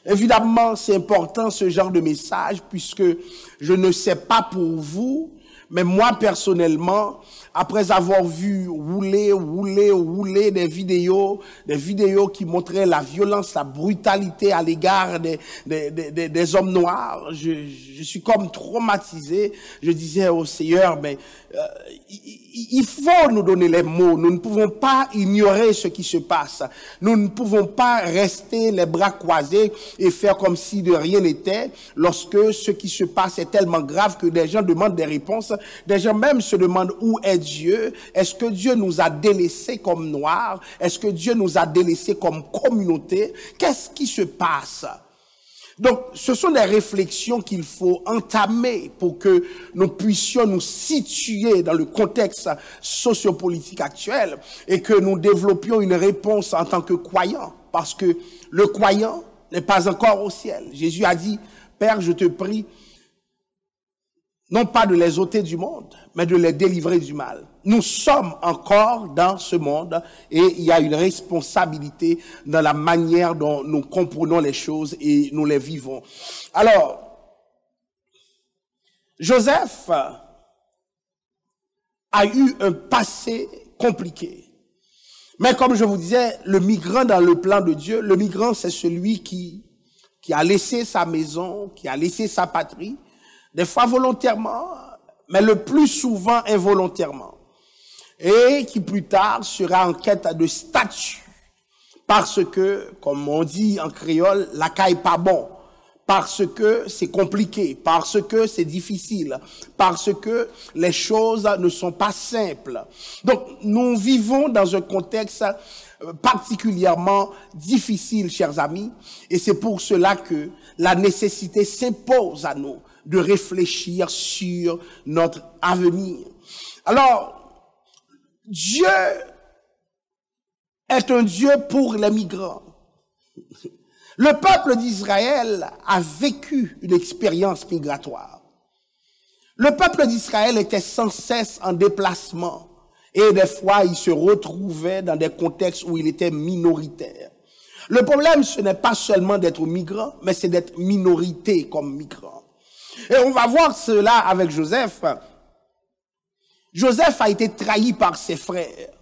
Évidemment, c'est important ce genre de message puisque je ne sais pas pour vous, mais moi personnellement, après avoir vu rouler des vidéos qui montraient la violence, la brutalité à l'égard des hommes noirs, je suis comme traumatisé. Je disais au Seigneur, mais il faut nous donner les mots. Nous ne pouvons pas ignorer ce qui se passe. Nous ne pouvons pas rester les bras croisés et faire comme si de rien n'était lorsque ce qui se passe est tellement grave que des gens demandent des réponses. Des gens même se demandent où est Dieu. Est-ce que Dieu nous a délaissés comme noirs? Est-ce que Dieu nous a délaissés comme communauté? Qu'est-ce qui se passe? Donc, ce sont des réflexions qu'il faut entamer pour que nous puissions nous situer dans le contexte sociopolitique actuel et que nous développions une réponse en tant que croyants. Parce que le croyant n'est pas encore au ciel. Jésus a dit, Père, je te prie, non pas de les ôter du monde, mais de les délivrer du mal. Nous sommes encore dans ce monde et il y a une responsabilité dans la manière dont nous comprenons les choses et nous les vivons. Alors, Joseph a eu un passé compliqué. Mais comme je vous disais, le migrant dans le plan de Dieu, le migrant c'est celui qui a laissé sa maison, qui a laissé sa patrie, des fois volontairement, mais le plus souvent involontairement, et qui plus tard sera en quête de statut, parce que, comme on dit en créole, la caille pas bon, parce que c'est compliqué, parce que c'est difficile, parce que les choses ne sont pas simples. Donc, nous vivons dans un contexte particulièrement difficile, chers amis, et c'est pour cela que la nécessité s'impose à nous de réfléchir sur notre avenir. Alors, Dieu est un Dieu pour les migrants. Le peuple d'Israël a vécu une expérience migratoire. Le peuple d'Israël était sans cesse en déplacement et des fois il se retrouvait dans des contextes où il était minoritaire. Le problème, ce n'est pas seulement d'être migrant, mais c'est d'être minorité comme migrant. Et on va voir cela avec Joseph. Joseph a été trahi par ses frères.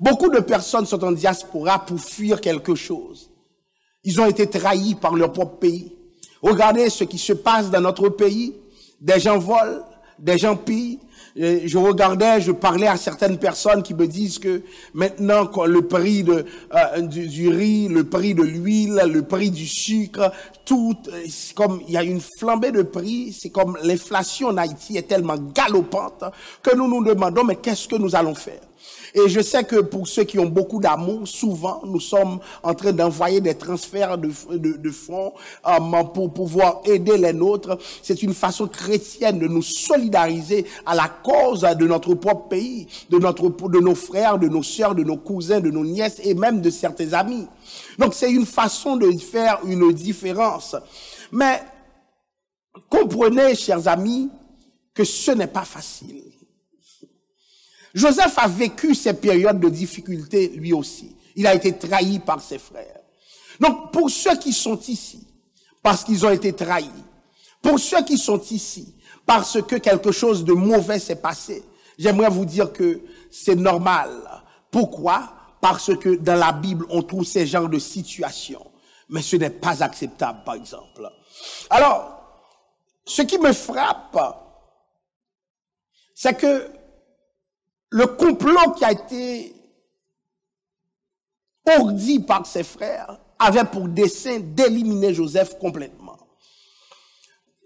Beaucoup de personnes sont en diaspora pour fuir quelque chose. Ils ont été trahis par leur propre pays. Regardez ce qui se passe dans notre pays. Des gens volent, des gens pillent. Je parlais à certaines personnes qui me disent que maintenant, le prix du riz, le prix de l'huile, le prix du sucre, tout, c'est comme, il y a une flambée de prix, c'est comme l'inflation en Haïti est tellement galopante que nous nous demandons, mais qu'est-ce que nous allons faire? Et je sais que pour ceux qui ont beaucoup d'amour, souvent, nous sommes en train d'envoyer des transferts de fonds pour pouvoir aider les nôtres. C'est une façon chrétienne de nous solidariser à la cause de notre propre pays, de nos frères, de nos sœurs, de nos cousins, de nos nièces et même de certains amis. Donc, c'est une façon de faire une différence. Mais comprenez, chers amis, que ce n'est pas facile. Joseph a vécu ces périodes de difficulté lui aussi. Il a été trahi par ses frères. Donc, pour ceux qui sont ici, parce qu'ils ont été trahis, pour ceux qui sont ici, parce que quelque chose de mauvais s'est passé, j'aimerais vous dire que c'est normal. Pourquoi? Parce que dans la Bible, on trouve ces genres de situations. Mais ce n'est pas acceptable, par exemple. Alors, ce qui me frappe, c'est que le complot qui a été ourdi par ses frères avait pour dessein d'éliminer Joseph complètement.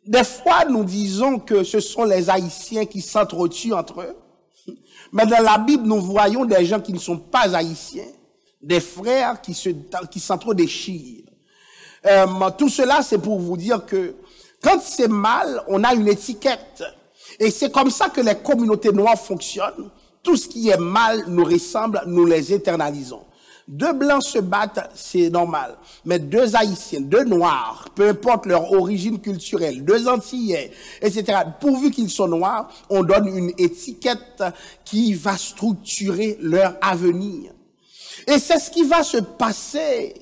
Des fois, nous disons que ce sont les Haïtiens qui s'entretuent entre eux. Mais dans la Bible, nous voyons des gens qui ne sont pas Haïtiens, des frères qui s'entre-déchirent. Tout cela, c'est pour vous dire que quand c'est mal, on a une étiquette. Et c'est comme ça que les communautés noires fonctionnent. Tout ce qui est mal nous ressemble, nous les internalisons. Deux blancs se battent, c'est normal. Mais deux Haïtiens, deux Noirs, peu importe leur origine culturelle, deux Antillais, etc., pourvu qu'ils sont noirs, on donne une étiquette qui va structurer leur avenir. Et c'est ce qui va se passer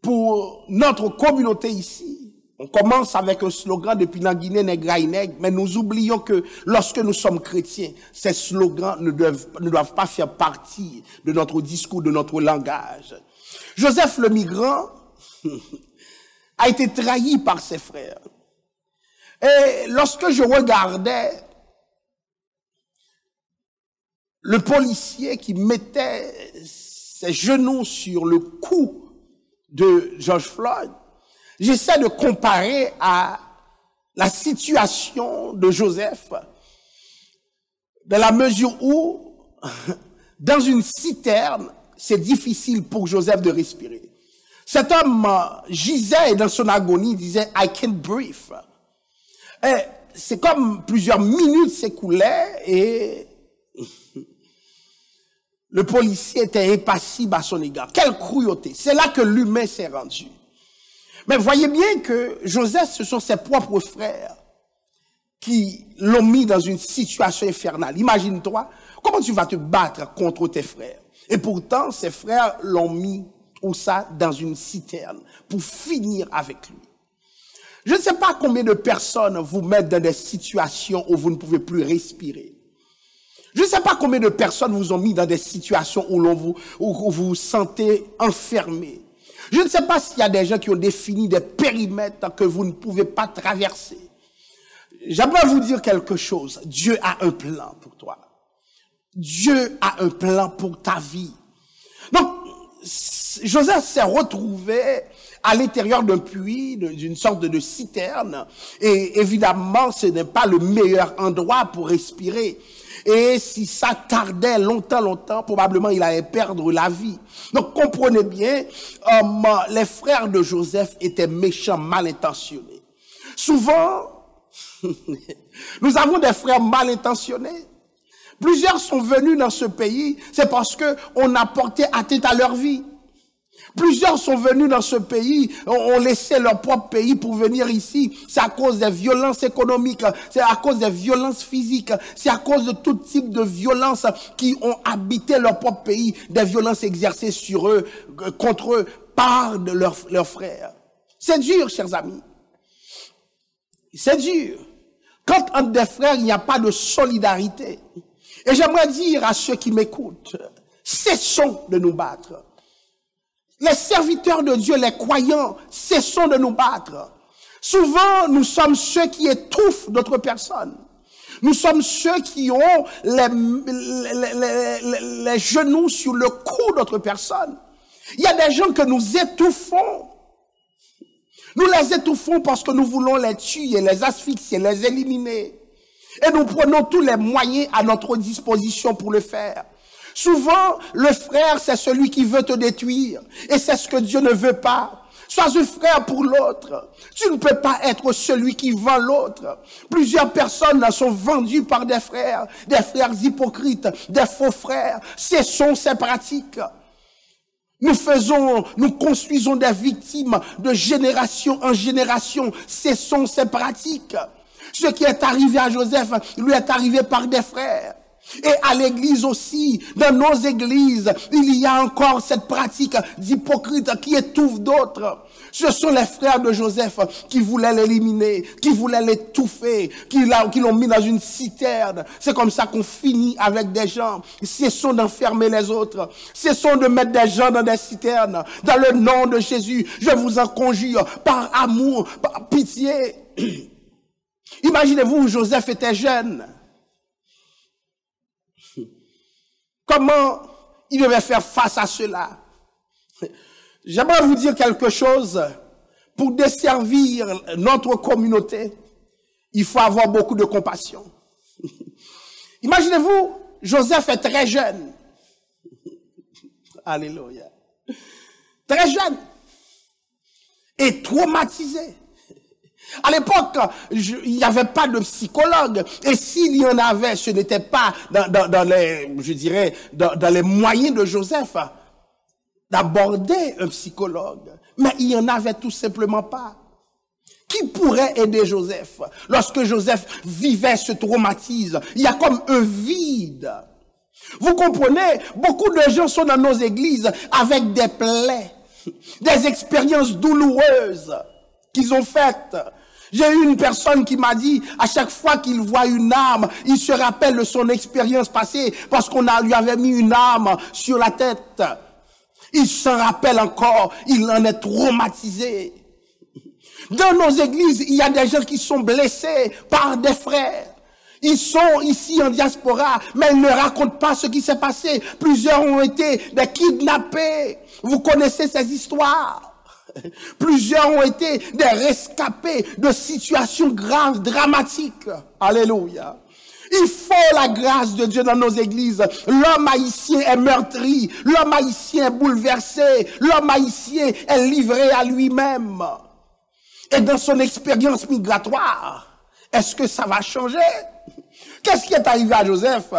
pour notre communauté ici. On commence avec un slogan depuis la Guinée, Negra et Nègre, mais nous oublions que lorsque nous sommes chrétiens, ces slogans ne doivent pas faire partie de notre discours, de notre langage. Joseph le migrant a été trahi par ses frères. Et lorsque je regardais le policier qui mettait ses genoux sur le cou de George Floyd, j'essaie de comparer à la situation de Joseph, dans la mesure où, dans une citerne, c'est difficile pour Joseph de respirer. Cet homme gisait et dans son agonie disait « I can't breathe ». C'est comme plusieurs minutes s'écoulaient et le policier était impassible à son égard. Quelle cruauté! C'est là que l'humain s'est rendu. Mais voyez bien que Joseph, ce sont ses propres frères qui l'ont mis dans une situation infernale. Imagine-toi, comment tu vas te battre contre tes frères? Et pourtant, ses frères l'ont mis, ou ça, dans une citerne pour finir avec lui. Je ne sais pas combien de personnes vous mettent dans des situations où vous ne pouvez plus respirer. Je ne sais pas combien de personnes vous ont mis dans des situations où vous vous sentez enfermé. Je ne sais pas s'il y a des gens qui ont défini des périmètres que vous ne pouvez pas traverser. J'aimerais vous dire quelque chose. Dieu a un plan pour toi. Dieu a un plan pour ta vie. Donc, Joseph s'est retrouvé à l'intérieur d'un puits, d'une sorte de citerne. Et évidemment, ce n'est pas le meilleur endroit pour respirer. Et si ça tardait longtemps, probablement il allait perdre la vie. Donc comprenez bien, les frères de Joseph étaient méchants, mal intentionnés. Souvent, nous avons des frères mal intentionnés. Plusieurs sont venus dans ce pays, c'est parce qu'on a porté atteinte à leur vie. Plusieurs sont venus dans ce pays, ont laissé leur propre pays pour venir ici. C'est à cause des violences économiques, c'est à cause des violences physiques, c'est à cause de tout type de violences qui ont habité leur propre pays, des violences exercées sur eux, contre eux, par de leurs frères. C'est dur, chers amis. C'est dur. Quand entre des frères, il n'y a pas de solidarité. Et j'aimerais dire à ceux qui m'écoutent, cessons de nous battre. Les serviteurs de Dieu, les croyants, cessons de nous battre. Souvent, nous sommes ceux qui étouffent d'autres personnes. Nous sommes ceux qui ont les genoux sur le cou d'autres personnes. Il y a des gens que nous étouffons. Nous les étouffons parce que nous voulons les tuer, les asphyxier, les éliminer. Et nous prenons tous les moyens à notre disposition pour le faire. Souvent, le frère, c'est celui qui veut te détruire. Et c'est ce que Dieu ne veut pas. Sois un frère pour l'autre. Tu ne peux pas être celui qui vend l'autre. Plusieurs personnes sont vendues par des frères hypocrites, des faux frères. Cessons ces pratiques. Nous construisons des victimes de génération en génération. Cessons ces pratiques. Ce qui est arrivé à Joseph, lui est arrivé par des frères. Et à l'église aussi, dans nos églises, il y a encore cette pratique d'hypocrite qui étouffe d'autres. Ce sont les frères de Joseph qui voulaient l'éliminer, qui voulaient l'étouffer, qui l'ont mis dans une citerne. C'est comme ça qu'on finit avec des gens. Cessons d'enfermer les autres. Cessons de mettre des gens dans des citernes. Dans le nom de Jésus, je vous en conjure, par amour, par pitié. Imaginez-vous, Joseph était jeune. Comment il devait faire face à cela? J'aimerais vous dire quelque chose. Pour desservir notre communauté, il faut avoir beaucoup de compassion. Imaginez-vous, Joseph est très jeune. Alléluia. Très jeune. Et traumatisé. À l'époque, il n'y avait pas de psychologue. Et s'il y en avait, ce n'était pas dans les moyens de Joseph d'aborder un psychologue. Mais il n'y en avait tout simplement pas. Qui pourrait aider Joseph? Lorsque Joseph vivait ce traumatisme, il y a comme un vide. Vous comprenez? Beaucoup de gens sont dans nos églises avec des plaies, des expériences douloureuses qu'ils ont faites. J'ai eu une personne qui m'a dit, à chaque fois qu'il voit une arme, il se rappelle de son expérience passée parce qu'on lui avait mis une arme sur la tête. Il s'en rappelle encore, il en est traumatisé. Dans nos églises, il y a des gens qui sont blessés par des frères. Ils sont ici en diaspora, mais ils ne racontent pas ce qui s'est passé. Plusieurs ont été des kidnappés. Vous connaissez ces histoires. Plusieurs ont été des rescapés de situations graves, dramatiques. Alléluia. Il faut la grâce de Dieu dans nos églises. L'homme haïtien est meurtri. L'homme haïtien est bouleversé. L'homme haïtien est livré à lui-même. Et dans son expérience migratoire, est-ce que ça va changer? Qu'est-ce qui est arrivé à Joseph?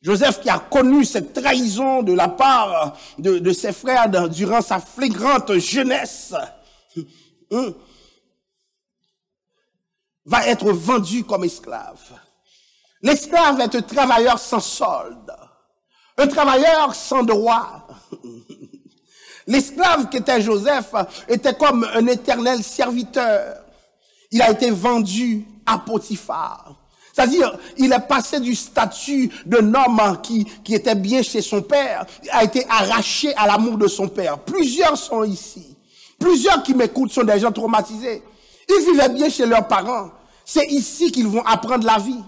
Joseph qui a connu cette trahison de la part de ses frères durant sa flagrante jeunesse, va être vendu comme esclave. L'esclave est un travailleur sans solde, un travailleur sans droit. L'esclave qui était Joseph était comme un éternel serviteur. Il a été vendu à Potiphar. C'est-à-dire, il est passé du statut d'un homme qui était bien chez son père, a été arraché à l'amour de son père. Plusieurs sont ici. Plusieurs qui m'écoutent sont des gens traumatisés. Ils vivaient bien chez leurs parents. C'est ici qu'ils vont apprendre la vie.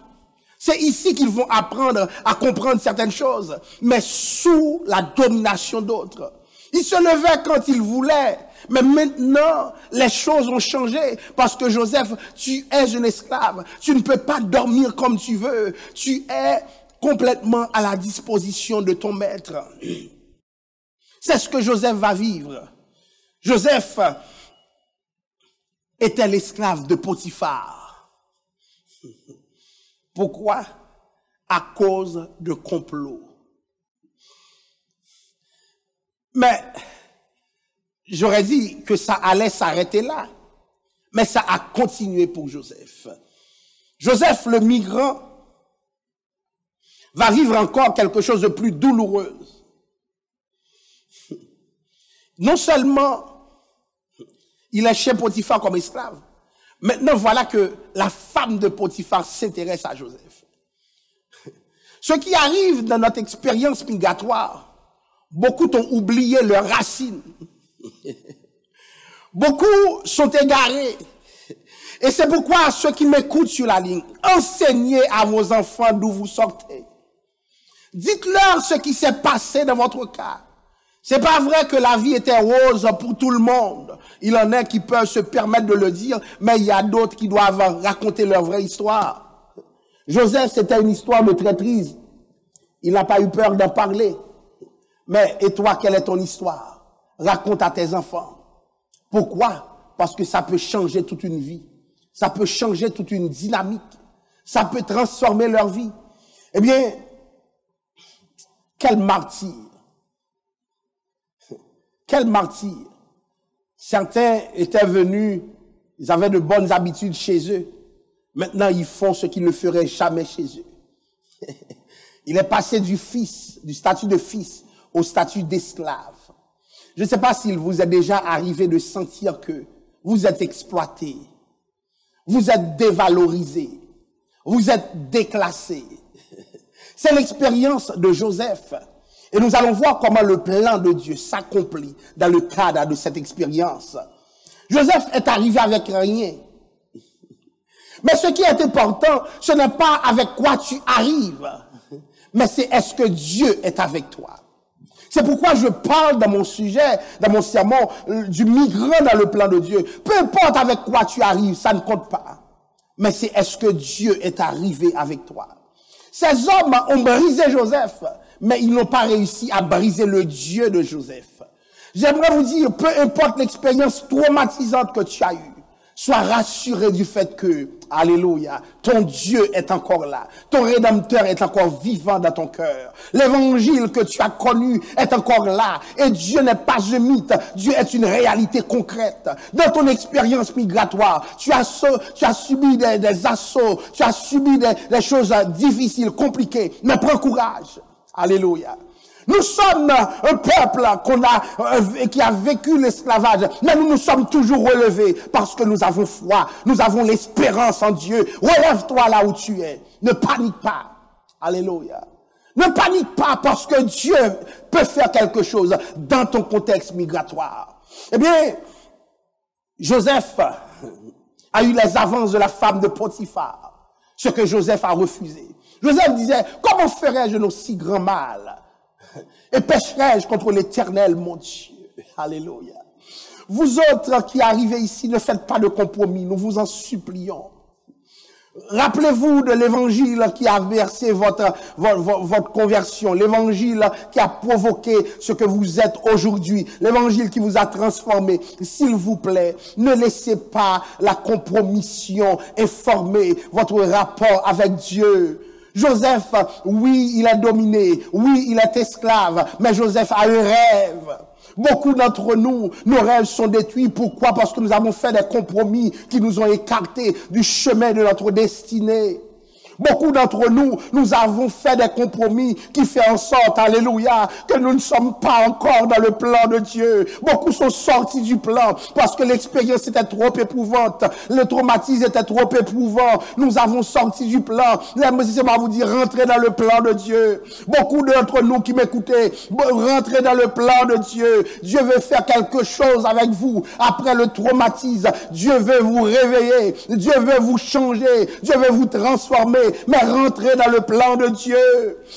C'est ici qu'ils vont apprendre à comprendre certaines choses, mais sous la domination d'autres. Ils se levaient quand ils voulaient, mais maintenant, les choses ont changé parce que Joseph, tu es un esclave. Tu ne peux pas dormir comme tu veux. Tu es complètement à la disposition de ton maître. C'est ce que Joseph va vivre. Joseph était l'esclave de Potiphar. Pourquoi? À cause de complots. Mais j'aurais dit que ça allait s'arrêter là. Mais ça a continué pour Joseph. Joseph, le migrant, va vivre encore quelque chose de plus douloureux. Non seulement il est chez Potiphar comme esclave, maintenant voilà que la femme de Potiphar s'intéresse à Joseph. Ce qui arrive dans notre expérience migratoire, beaucoup ont oublié leurs racines. Beaucoup sont égarés. Et c'est pourquoi ceux qui m'écoutent sur la ligne, enseignez à vos enfants d'où vous sortez. Dites-leur ce qui s'est passé dans votre cas. C'est pas vrai que la vie était rose pour tout le monde. Il en a qui peuvent se permettre de le dire, mais il y a d'autres qui doivent raconter leur vraie histoire. Joseph, c'était une histoire de traîtrise. Il n'a pas eu peur d'en parler. Mais, et toi, quelle est ton histoire? Raconte à tes enfants. Pourquoi? Parce que ça peut changer toute une vie. Ça peut changer toute une dynamique. Ça peut transformer leur vie. Eh bien, quel martyr. Quel martyr. Certains étaient venus, ils avaient de bonnes habitudes chez eux. Maintenant, ils font ce qu'ils ne feraient jamais chez eux. Il est passé du statut de fils au statut d'esclave. Je ne sais pas s'il vous est déjà arrivé de sentir que vous êtes exploité, vous êtes dévalorisé, vous êtes déclassé. C'est l'expérience de Joseph. Et nous allons voir comment le plan de Dieu s'accomplit dans le cadre de cette expérience. Joseph est arrivé avec rien. Mais ce qui est important, ce n'est pas avec quoi tu arrives, mais c'est est-ce que Dieu est avec toi. C'est pourquoi je parle dans mon sujet, dans mon sermon, du migrant dans le plan de Dieu. Peu importe avec quoi tu arrives, ça ne compte pas. Mais c'est est-ce que Dieu est arrivé avec toi. Ces hommes ont brisé Joseph, mais ils n'ont pas réussi à briser le Dieu de Joseph. J'aimerais vous dire, peu importe l'expérience traumatisante que tu as eue, sois rassuré du fait que, alléluia, ton Dieu est encore là. Ton Rédempteur est encore vivant dans ton cœur. L'évangile que tu as connu est encore là. Et Dieu n'est pas un mythe. Dieu est une réalité concrète. Dans ton expérience migratoire, tu as subi des assauts, tu as subi des choses difficiles, compliquées. Mais prends courage. Alléluia. Nous sommes un peuple qui a vécu l'esclavage, mais nous nous sommes toujours relevés parce que nous avons foi, nous avons l'espérance en Dieu. Relève-toi là où tu es. Ne panique pas. Alléluia. Ne panique pas parce que Dieu peut faire quelque chose dans ton contexte migratoire. Eh bien, Joseph a eu les avances de la femme de Potiphar, ce que Joseph a refusé. Joseph disait, comment ferais-je un aussi grand mal? Et pécherai-je contre l'Éternel, mon Dieu. Alléluia. Vous autres qui arrivez ici, ne faites pas de compromis, nous vous en supplions. Rappelez-vous de l'évangile qui a versé votre conversion, l'évangile qui a provoqué ce que vous êtes aujourd'hui, l'évangile qui vous a transformé. S'il vous plaît, ne laissez pas la compromission informer votre rapport avec Dieu. Joseph, oui, il est dominé, oui, il est esclave, mais Joseph a un rêve. Beaucoup d'entre nous, nos rêves sont détruits. Pourquoi? Parce que nous avons fait des compromis qui nous ont écartés du chemin de notre destinée. Beaucoup d'entre nous, nous avons fait des compromis qui font en sorte, alléluia, que nous ne sommes pas encore dans le plan de Dieu. Beaucoup sont sortis du plan parce que l'expérience était trop éprouvante. Le traumatisme était trop éprouvant. Nous avons sorti du plan. Laissez-moi vous dire, rentrez dans le plan de Dieu. Beaucoup d'entre nous qui m'écoutez, rentrez dans le plan de Dieu. Dieu veut faire quelque chose avec vous après le traumatisme. Dieu veut vous réveiller. Dieu veut vous changer. Dieu veut vous transformer. Mais rentrez dans le plan de Dieu.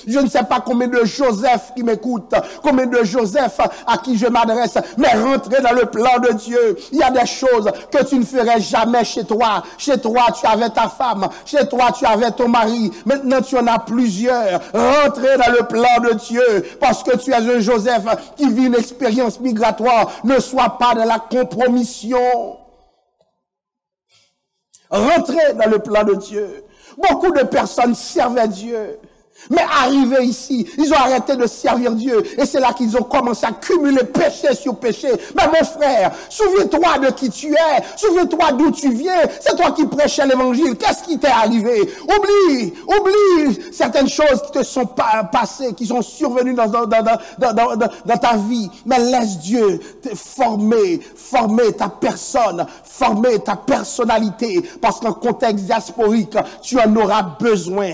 Je ne sais pas combien de Joseph qui m'écoutent, combien de Joseph à qui je m'adresse, mais rentrez dans le plan de Dieu. Il y a des choses que tu ne ferais jamais chez toi. Chez toi, tu avais ta femme. Chez toi, tu avais ton mari. Maintenant, tu en as plusieurs. Rentrez dans le plan de Dieu parce que tu es un Joseph qui vit une expérience migratoire. Ne sois pas dans la compromission. Rentrez dans le plan de Dieu. Beaucoup de personnes servaient Dieu. Mais arrivés ici, ils ont arrêté de servir Dieu. Et c'est là qu'ils ont commencé à cumuler péché sur péché. Mais mon frère, souviens-toi de qui tu es. Souviens-toi d'où tu viens. C'est toi qui prêchais l'évangile. Qu'est-ce qui t'est arrivé? Oublie certaines choses qui te sont passées, qui sont survenues dans ta vie. Mais laisse Dieu te former ta personne, former ta personnalité. Parce qu'en contexte diasporique, tu en auras besoin.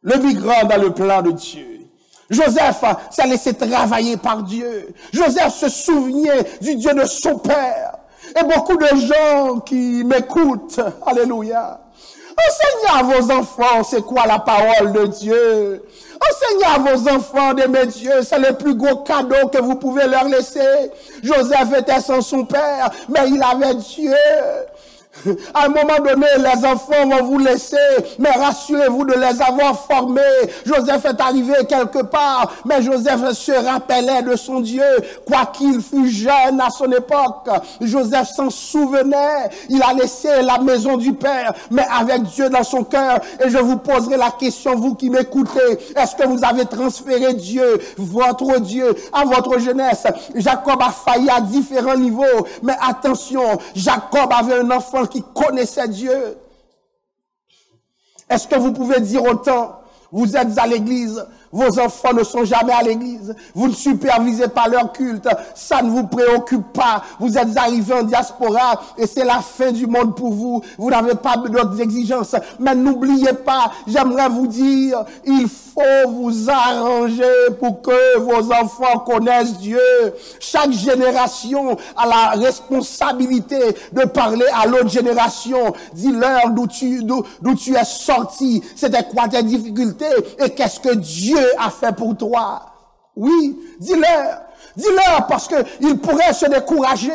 Le migrant dans le plan de Dieu. Joseph s'est laissé travailler par Dieu. Joseph se souvenait du Dieu de son père. Et beaucoup de gens qui m'écoutent, alléluia, enseignez à vos enfants c'est quoi la parole de Dieu. Enseignez à vos enfants d'aimer Dieu. C'est le plus gros cadeau que vous pouvez leur laisser. Joseph était sans son père, mais il avait Dieu. À un moment donné, les enfants vont vous laisser, mais rassurez-vous de les avoir formés. Joseph est arrivé quelque part, mais Joseph se rappelait de son Dieu, quoiqu'il fût jeune à son époque. Joseph s'en souvenait. Il a laissé la maison du Père, mais avec Dieu dans son cœur. Et je vous poserai la question, vous qui m'écoutez, est-ce que vous avez transféré Dieu, votre Dieu, à votre jeunesse? Jacob a failli à différents niveaux, mais attention, Jacob avait un enfant qui connaissait Dieu. Est-ce que vous pouvez dire autant, vous êtes à l'église, vos enfants ne sont jamais à l'église, vous ne supervisez pas leur culte, ça ne vous préoccupe pas, vous êtes arrivés en diaspora et c'est la fin du monde pour vous, vous n'avez pas d'autres exigences, mais n'oubliez pas, j'aimerais vous dire, il faut vous arranger pour que vos enfants connaissent Dieu. Chaque génération a la responsabilité de parler à l'autre génération, dis-leur d'où tu es sorti, c'était quoi tes difficultés et qu'est-ce que Dieu a fait pour toi. Oui, dis-leur parce que ils pourraient se décourager.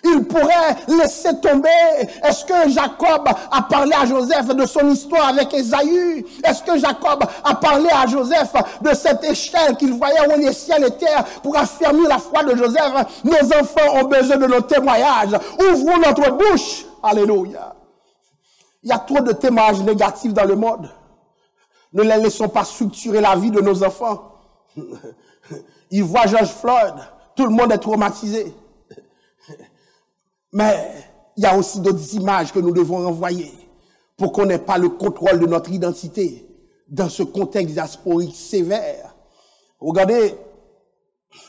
Ils pourraient laisser tomber. Est-ce que Jacob a parlé à Joseph de son histoire avec Ésaü? Est-ce que Jacob a parlé à Joseph de cette échelle qu'il voyait où les ciels et terres pour affermir la foi de Joseph? Nos enfants ont besoin de nos témoignages. Ouvrons notre bouche. Alléluia. Il y a trop de témoignages négatifs dans le monde. Ne les laissons pas structurer la vie de nos enfants. Ils voient George Floyd. Tout le monde est traumatisé. Mais il y a aussi d'autres images que nous devons renvoyer pour qu'on n'ait pas le contrôle de notre identité dans ce contexte diasporique sévère. Regardez,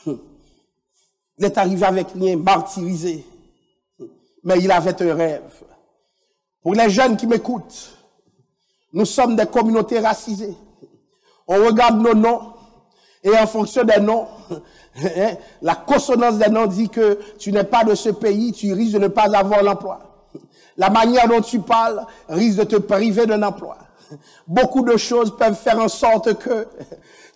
il est arrivé avec rien, martyrisé. Mais il avait un rêve. Pour les jeunes qui m'écoutent, nous sommes des communautés racisées. On regarde nos noms et en fonction des noms, la consonance des noms dit que tu n'es pas de ce pays, tu risques de ne pas avoir l'emploi. La manière dont tu parles risque de te priver d'un emploi. Beaucoup de choses peuvent faire en sorte que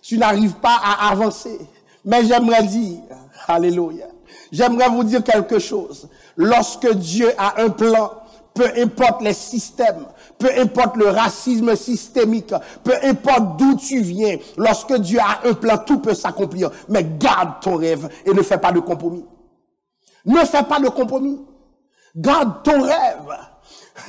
tu n'arrives pas à avancer. Mais j'aimerais dire, alléluia, j'aimerais vous dire quelque chose. Lorsque Dieu a un plan, peu importe les systèmes, peu importe le racisme systémique, peu importe d'où tu viens, lorsque Dieu a un plan, tout peut s'accomplir. Mais garde ton rêve et ne fais pas de compromis. Ne fais pas de compromis. Garde ton rêve.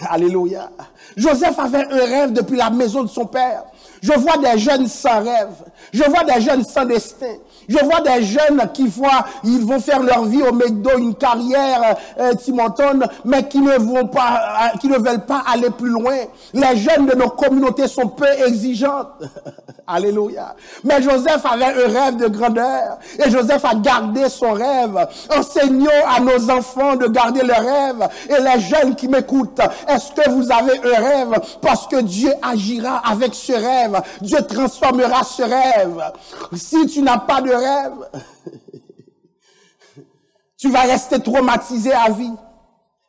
Alléluia. Joseph avait un rêve depuis la maison de son père. Je vois des jeunes sans rêve. Je vois des jeunes sans destin. Je vois des jeunes qui ils vont faire leur vie au McDo, une carrière, Timonton, mais qui ne veulent pas aller plus loin. Les jeunes de nos communautés sont peu exigeantes. Alléluia. Mais Joseph avait un rêve de grandeur. Et Joseph a gardé son rêve. Enseignons à nos enfants de garder leur rêve. Et les jeunes qui m'écoutent, est-ce que vous avez un rêve? Parce que Dieu agira avec ce rêve. Dieu transformera ce rêve. Si tu n'as pas de rêve, tu vas rester traumatisé à vie.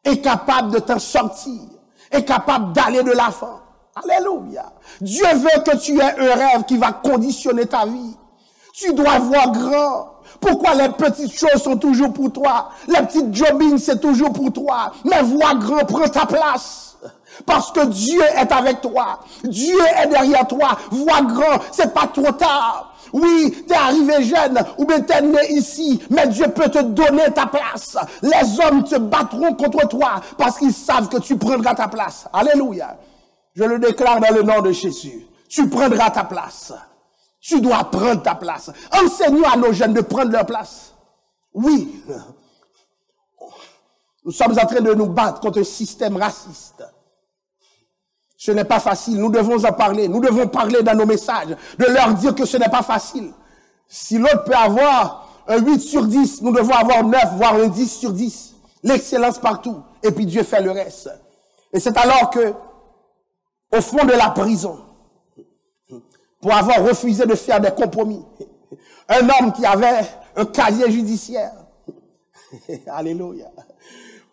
Incapable de t'en sortir. Incapable d'aller de l'avant. Alléluia. Dieu veut que tu aies un rêve qui va conditionner ta vie. Tu dois voir grand. Pourquoi les petites choses sont toujours pour toi? Les petites jobbings, c'est toujours pour toi. Mais vois grand, prends ta place. Parce que Dieu est avec toi. Dieu est derrière toi. Vois grand, c'est pas trop tard. Oui, t'es arrivé jeune, ou bien t'es né ici, mais Dieu peut te donner ta place. Les hommes se battront contre toi parce qu'ils savent que tu prendras ta place. Alléluia. Je le déclare dans le nom de Jésus. Tu prendras ta place. Tu dois prendre ta place. Enseignons à nos jeunes de prendre leur place. Oui. Nous sommes en train de nous battre contre un système raciste. Ce n'est pas facile. Nous devons en parler. Nous devons parler dans nos messages. De leur dire que ce n'est pas facile. Si l'autre peut avoir un 8 sur 10, nous devons avoir 9, voire un 10 sur 10. L'excellence partout. Et puis Dieu fait le reste. Et c'est alors que, au fond de la prison, pour avoir refusé de faire des compromis, un homme qui avait un casier judiciaire, alléluia,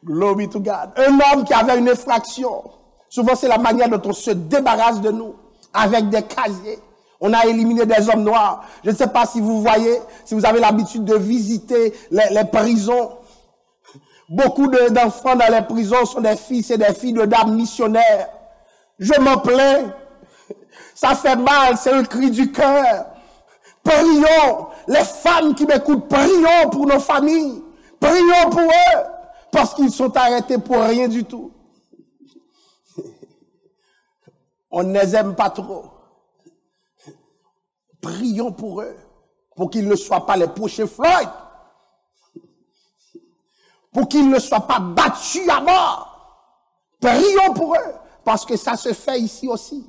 glory to God, un homme qui avait une infraction, souvent c'est la manière dont on se débarrasse de nous, avec des casiers. On a éliminé des hommes noirs. Je ne sais pas si vous voyez, si vous avez l'habitude de visiter les prisons. Beaucoup d'enfants dans les prisons sont des fils et des filles de dames missionnaires. Je m'en plains. Ça fait mal, c'est un cri du cœur. Prions, les femmes qui m'écoutent, prions pour nos familles. Prions pour eux, parce qu'ils sont arrêtés pour rien du tout. On ne les aime pas trop. Prions pour eux, pour qu'ils ne soient pas les prochains Floyd. Pour qu'ils ne soient pas battus à mort. Prions pour eux. Parce que ça se fait ici aussi.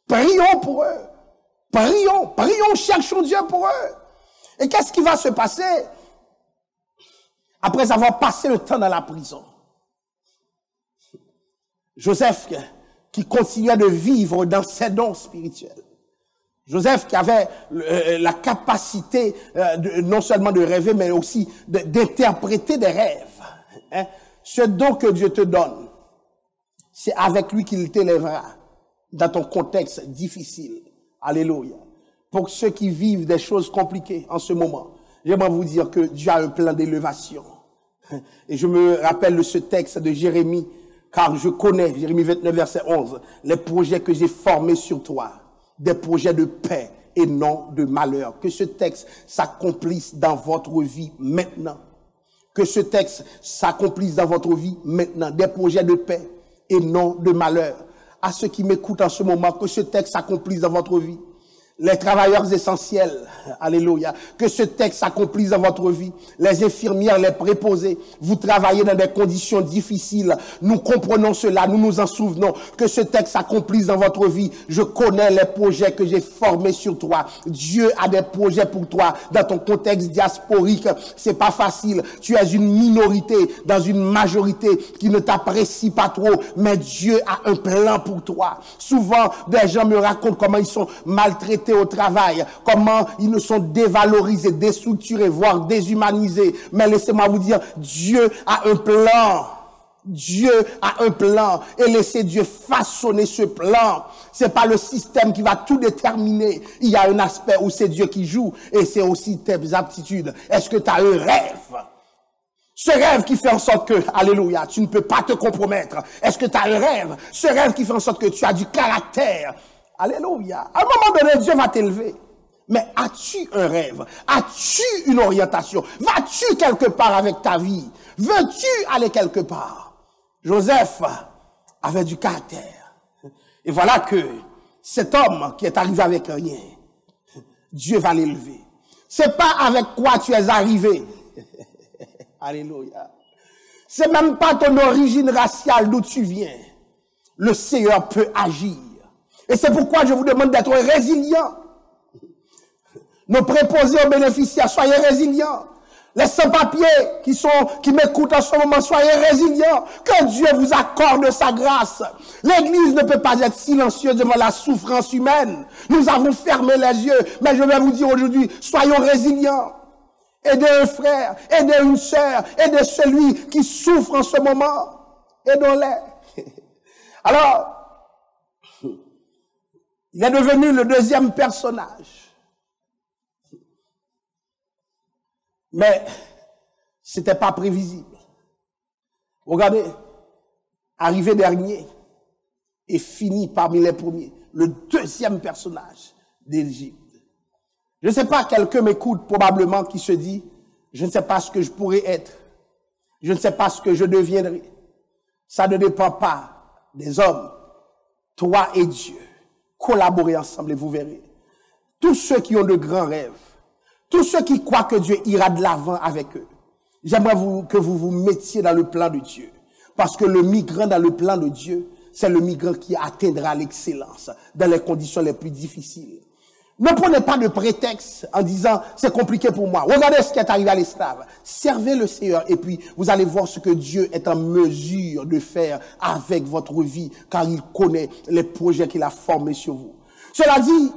Prions pour eux. Prions, cherchons Dieu pour eux. Et qu'est-ce qui va se passer après avoir passé le temps dans la prison? Joseph qui continuait de vivre dans ses dons spirituels. Joseph qui avait la capacité non seulement de rêver, mais aussi d'interpréter des rêves. Hein? Ce don que Dieu te donne, c'est avec lui qu'il t'élèvera dans ton contexte difficile. Alléluia. Pour ceux qui vivent des choses compliquées en ce moment, j'aimerais vous dire que Dieu a un plan d'élévation. Et je me rappelle de ce texte de Jérémie, car je connais, Jérémie 29, verset 11, les projets que j'ai formés sur toi, des projets de paix et non de malheur. Que ce texte s'accomplisse dans votre vie maintenant. Que ce texte s'accomplisse dans votre vie maintenant. Des projets de paix et non de malheur. À ceux qui m'écoutent en ce moment, que ce texte s'accomplisse dans votre vie. Les travailleurs essentiels, alléluia, que ce texte s'accomplisse dans votre vie. Les infirmières, les préposés, vous travaillez dans des conditions difficiles. Nous comprenons cela, nous nous en souvenons. Que ce texte s'accomplisse dans votre vie. Je connais les projets que j'ai formés sur toi. Dieu a des projets pour toi dans ton contexte diasporique. C'est pas facile. Tu es une minorité dans une majorité qui ne t'apprécie pas trop, mais Dieu a un plan pour toi. Souvent, des gens me racontent comment ils sont maltraités au travail, comment ils ne sont dévalorisés, déstructurés, voire déshumanisés. Mais laissez-moi vous dire, Dieu a un plan. Dieu a un plan. Et laissez Dieu façonner ce plan. C'est pas le système qui va tout déterminer. Il y a un aspect où c'est Dieu qui joue et c'est aussi tes aptitudes. Est-ce que tu as un rêve? Ce rêve qui fait en sorte que, alléluia, tu ne peux pas te compromettre. Est-ce que tu as un rêve? Ce rêve qui fait en sorte que tu as du caractère. Alléluia. À un moment donné, Dieu va t'élever. Mais as-tu un rêve? As-tu une orientation? Vas-tu quelque part avec ta vie? Veux-tu aller quelque part? Joseph avait du caractère. Et voilà que cet homme qui est arrivé avec rien, Dieu va l'élever. C'est pas avec quoi tu es arrivé. Alléluia. C'est même pas ton origine raciale d'où tu viens. Le Seigneur peut agir. Et c'est pourquoi je vous demande d'être résilient. Nos préposés aux bénéficiaires, soyez résilients. Les sans-papiers qui m'écoutent en ce moment, soyez résilients. Que Dieu vous accorde sa grâce. L'Église ne peut pas être silencieuse devant la souffrance humaine. Nous avons fermé les yeux. Mais je vais vous dire aujourd'hui, soyons résilients. Aidez un frère, aidez une sœur, aidez celui qui souffre en ce moment. Aidons-les. Alors, il est devenu le deuxième personnage. Mais c'était pas prévisible. Regardez, arrivé dernier et fini parmi les premiers, le deuxième personnage d'Égypte. Je ne sais pas, quelqu'un m'écoute probablement qui se dit, je ne sais pas ce que je pourrais être, je ne sais pas ce que je deviendrai. Ça ne dépend pas des hommes. Toi et Dieu, collaborez ensemble et vous verrez. Tous ceux qui ont de grands rêves, tous ceux qui croient que Dieu ira de l'avant avec eux, j'aimerais que vous vous mettiez dans le plan de Dieu. Parce que le migrant dans le plan de Dieu, c'est le migrant qui atteindra l'excellence dans les conditions les plus difficiles. Ne prenez pas de prétexte en disant c'est compliqué pour moi. Regardez ce qui est arrivé à l'esclave. Servez le Seigneur et puis vous allez voir ce que Dieu est en mesure de faire avec votre vie car il connaît les projets qu'il a formés sur vous. Cela dit,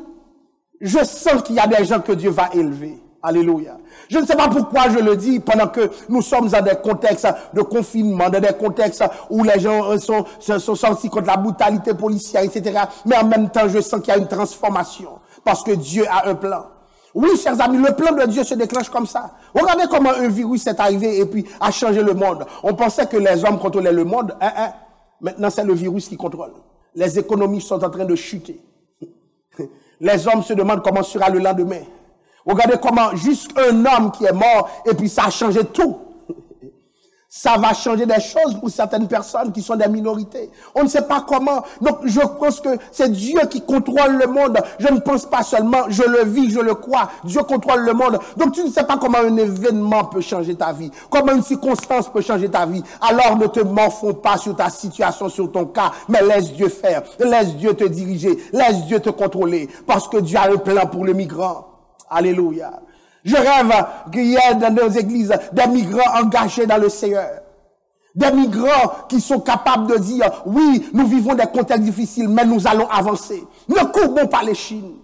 je sens qu'il y a des gens que Dieu va élever. Alléluia. Je ne sais pas pourquoi je le dis pendant que nous sommes dans des contextes de confinement, dans des contextes où les gens sont sortis contre la brutalité policière, etc. Mais en même temps, je sens qu'il y a une transformation parce que Dieu a un plan. Oui, chers amis, le plan de Dieu se déclenche comme ça. Regardez comment un virus est arrivé et puis a changé le monde. On pensait que les hommes contrôlaient le monde. Maintenant, c'est le virus qui contrôle. Les économies sont en train de chuter. Les hommes se demandent comment sera le lendemain. Regardez comment juste un homme qui est mort et puis ça a changé tout. Ça va changer des choses pour certaines personnes qui sont des minorités. On ne sait pas comment. Donc je pense que c'est Dieu qui contrôle le monde. Je ne pense pas seulement, je le vis, je le crois. Dieu contrôle le monde. Donc tu ne sais pas comment un événement peut changer ta vie. Comment une circonstance peut changer ta vie. Alors ne te morfonds pas sur ta situation, sur ton cas. Mais laisse Dieu faire. Laisse Dieu te diriger. Laisse Dieu te contrôler. Parce que Dieu a un plan pour le migrant. Alléluia. Je rêve qu'il y ait dans nos églises des migrants engagés dans le Seigneur. Des migrants qui sont capables de dire, oui, nous vivons des contextes difficiles, mais nous allons avancer. Ne courbons pas les chines.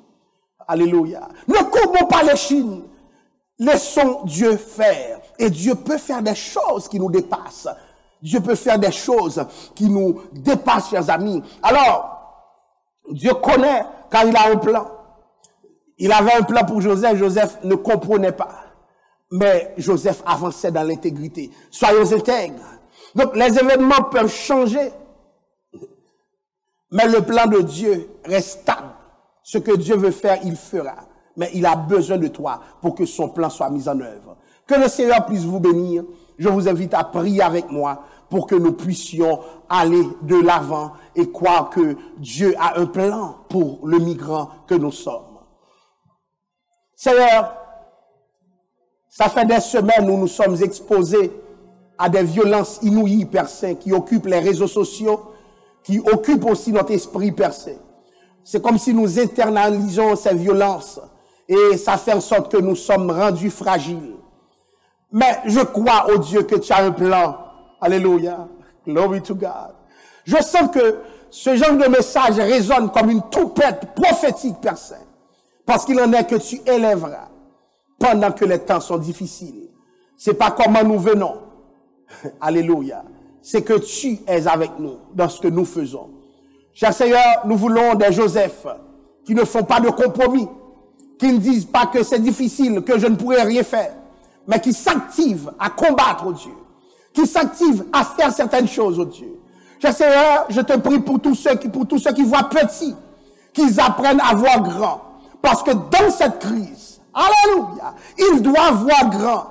Alléluia. Ne courbons pas les chines. Laissons Dieu faire. Et Dieu peut faire des choses qui nous dépassent. Dieu peut faire des choses qui nous dépassent, chers amis. Alors, Dieu connaît car il a un plan. Il avait un plan pour Joseph. Joseph ne comprenait pas. Mais Joseph avançait dans l'intégrité. Soyons intègres. Donc, les événements peuvent changer. Mais le plan de Dieu reste stable. Ce que Dieu veut faire, il fera. Mais il a besoin de toi pour que son plan soit mis en œuvre. Que le Seigneur puisse vous bénir. Je vous invite à prier avec moi pour que nous puissions aller de l'avant et croire que Dieu a un plan pour le migrant que nous sommes. Seigneur, ça fait des semaines où nous sommes exposés à des violences inouïes, Père Saint, qui occupent les réseaux sociaux, qui occupent aussi notre esprit, Père Saint. C'est comme si nous internalisons ces violences et ça fait en sorte que nous sommes rendus fragiles. Mais je crois au Dieu que tu as un plan. Alléluia. Glory to God. Je sens que ce genre de message résonne comme une trompette prophétique, Père Saint. Parce qu'il en est que tu élèveras pendant que les temps sont difficiles. C'est pas comment nous venons. Alléluia. C'est que tu es avec nous dans ce que nous faisons. Cher Seigneur, nous voulons des Joseph qui ne font pas de compromis, qui ne disent pas que c'est difficile, que je ne pourrai rien faire, mais qui s'activent à combattre, oh Dieu, qui s'activent à faire certaines choses, oh Dieu. Cher Seigneur, je te prie pour tous ceux qui voient petit, qu'ils apprennent à voir grand. Parce que dans cette crise, alléluia, ils doivent voir grand.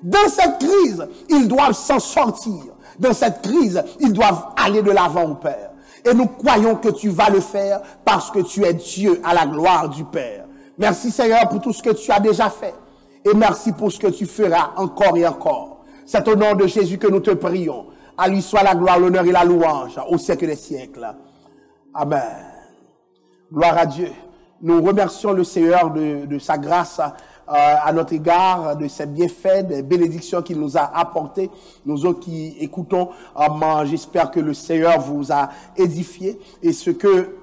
Dans cette crise, ils doivent s'en sortir. Dans cette crise, ils doivent aller de l'avant au Père. Et nous croyons que tu vas le faire parce que tu es Dieu à la gloire du Père. Merci Seigneur pour tout ce que tu as déjà fait. Et merci pour ce que tu feras encore et encore. C'est au nom de Jésus que nous te prions. À lui soit la gloire, l'honneur et la louange au siècle des siècles. Amen. Gloire à Dieu. Nous remercions le Seigneur de sa grâce à notre égard, de ses bienfaits, des bénédictions qu'il nous a apportées. Nous autres qui écoutons, j'espère que le Seigneur vous a édifié. Et ce que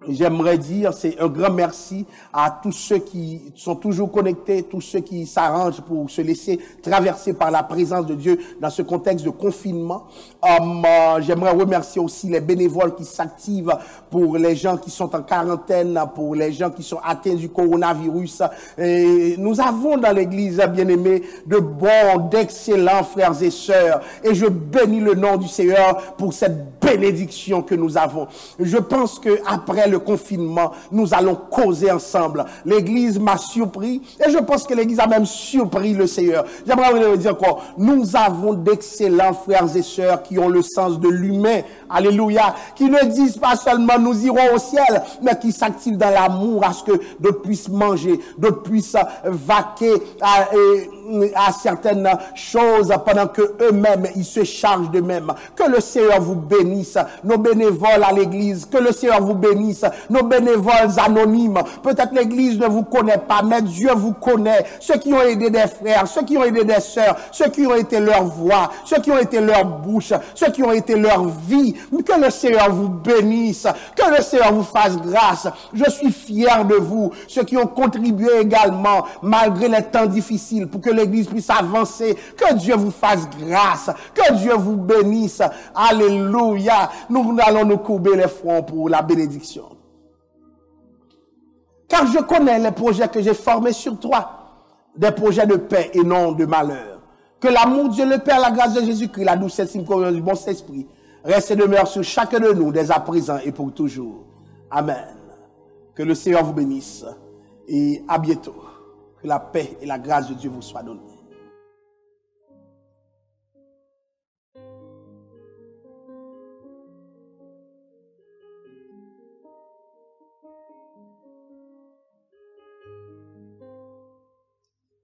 j'aimerais dire, c'est un grand merci à tous ceux qui sont toujours connectés, tous ceux qui s'arrangent pour se laisser traverser par la présence de Dieu dans ce contexte de confinement. J'aimerais remercier aussi les bénévoles qui s'activent pour les gens qui sont en quarantaine, pour les gens qui sont atteints du coronavirus. Et nous avons dans l'église, bien-aimés, de bons, d'excellents frères et sœurs. Et je bénis le nom du Seigneur pour cette bénédiction que nous avons. Je pense que après le confinement, nous allons causer ensemble. L'église m'a surpris et je pense que l'église a même surpris le Seigneur. J'aimerais vous dire quoi? Nous avons d'excellents frères et sœurs qui ont le sens de l'humain. Alléluia. Qui ne disent pas seulement nous irons au ciel, mais qui s'activent dans l'amour à ce que d'autres puissent manger, d'autres puissent vaquer à certaines choses pendant que eux-mêmes, ils se chargent d'eux-mêmes. Que le Seigneur vous bénisse. Nos bénévoles à l'église, que le Seigneur vous bénisse. Nos bénévoles anonymes. Peut-être l'église ne vous connaît pas, mais Dieu vous connaît. Ceux qui ont aidé des frères, ceux qui ont aidé des sœurs, ceux qui ont été leur voix, ceux qui ont été leur bouche, ceux qui ont été leur vie. Que le Seigneur vous bénisse. Que le Seigneur vous fasse grâce. Je suis fier de vous. Ceux qui ont contribué également, malgré les temps difficiles, pour que l'église puisse avancer. Que Dieu vous fasse grâce. Que Dieu vous bénisse. Alléluia. Nous allons nous courber les fronts pour la bénédiction. Car je connais les projets que j'ai formés sur toi. Des projets de paix et non de malheur. Que l'amour de Dieu le Père, la grâce de Jésus-Christ, la douceur du bon Saint-Esprit, reste et demeure sur chacun de nous, dès à présent et pour toujours. Amen. Que le Seigneur vous bénisse. Et à bientôt. Que la paix et la grâce de Dieu vous soient données.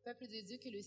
Peuple de Dieu, que le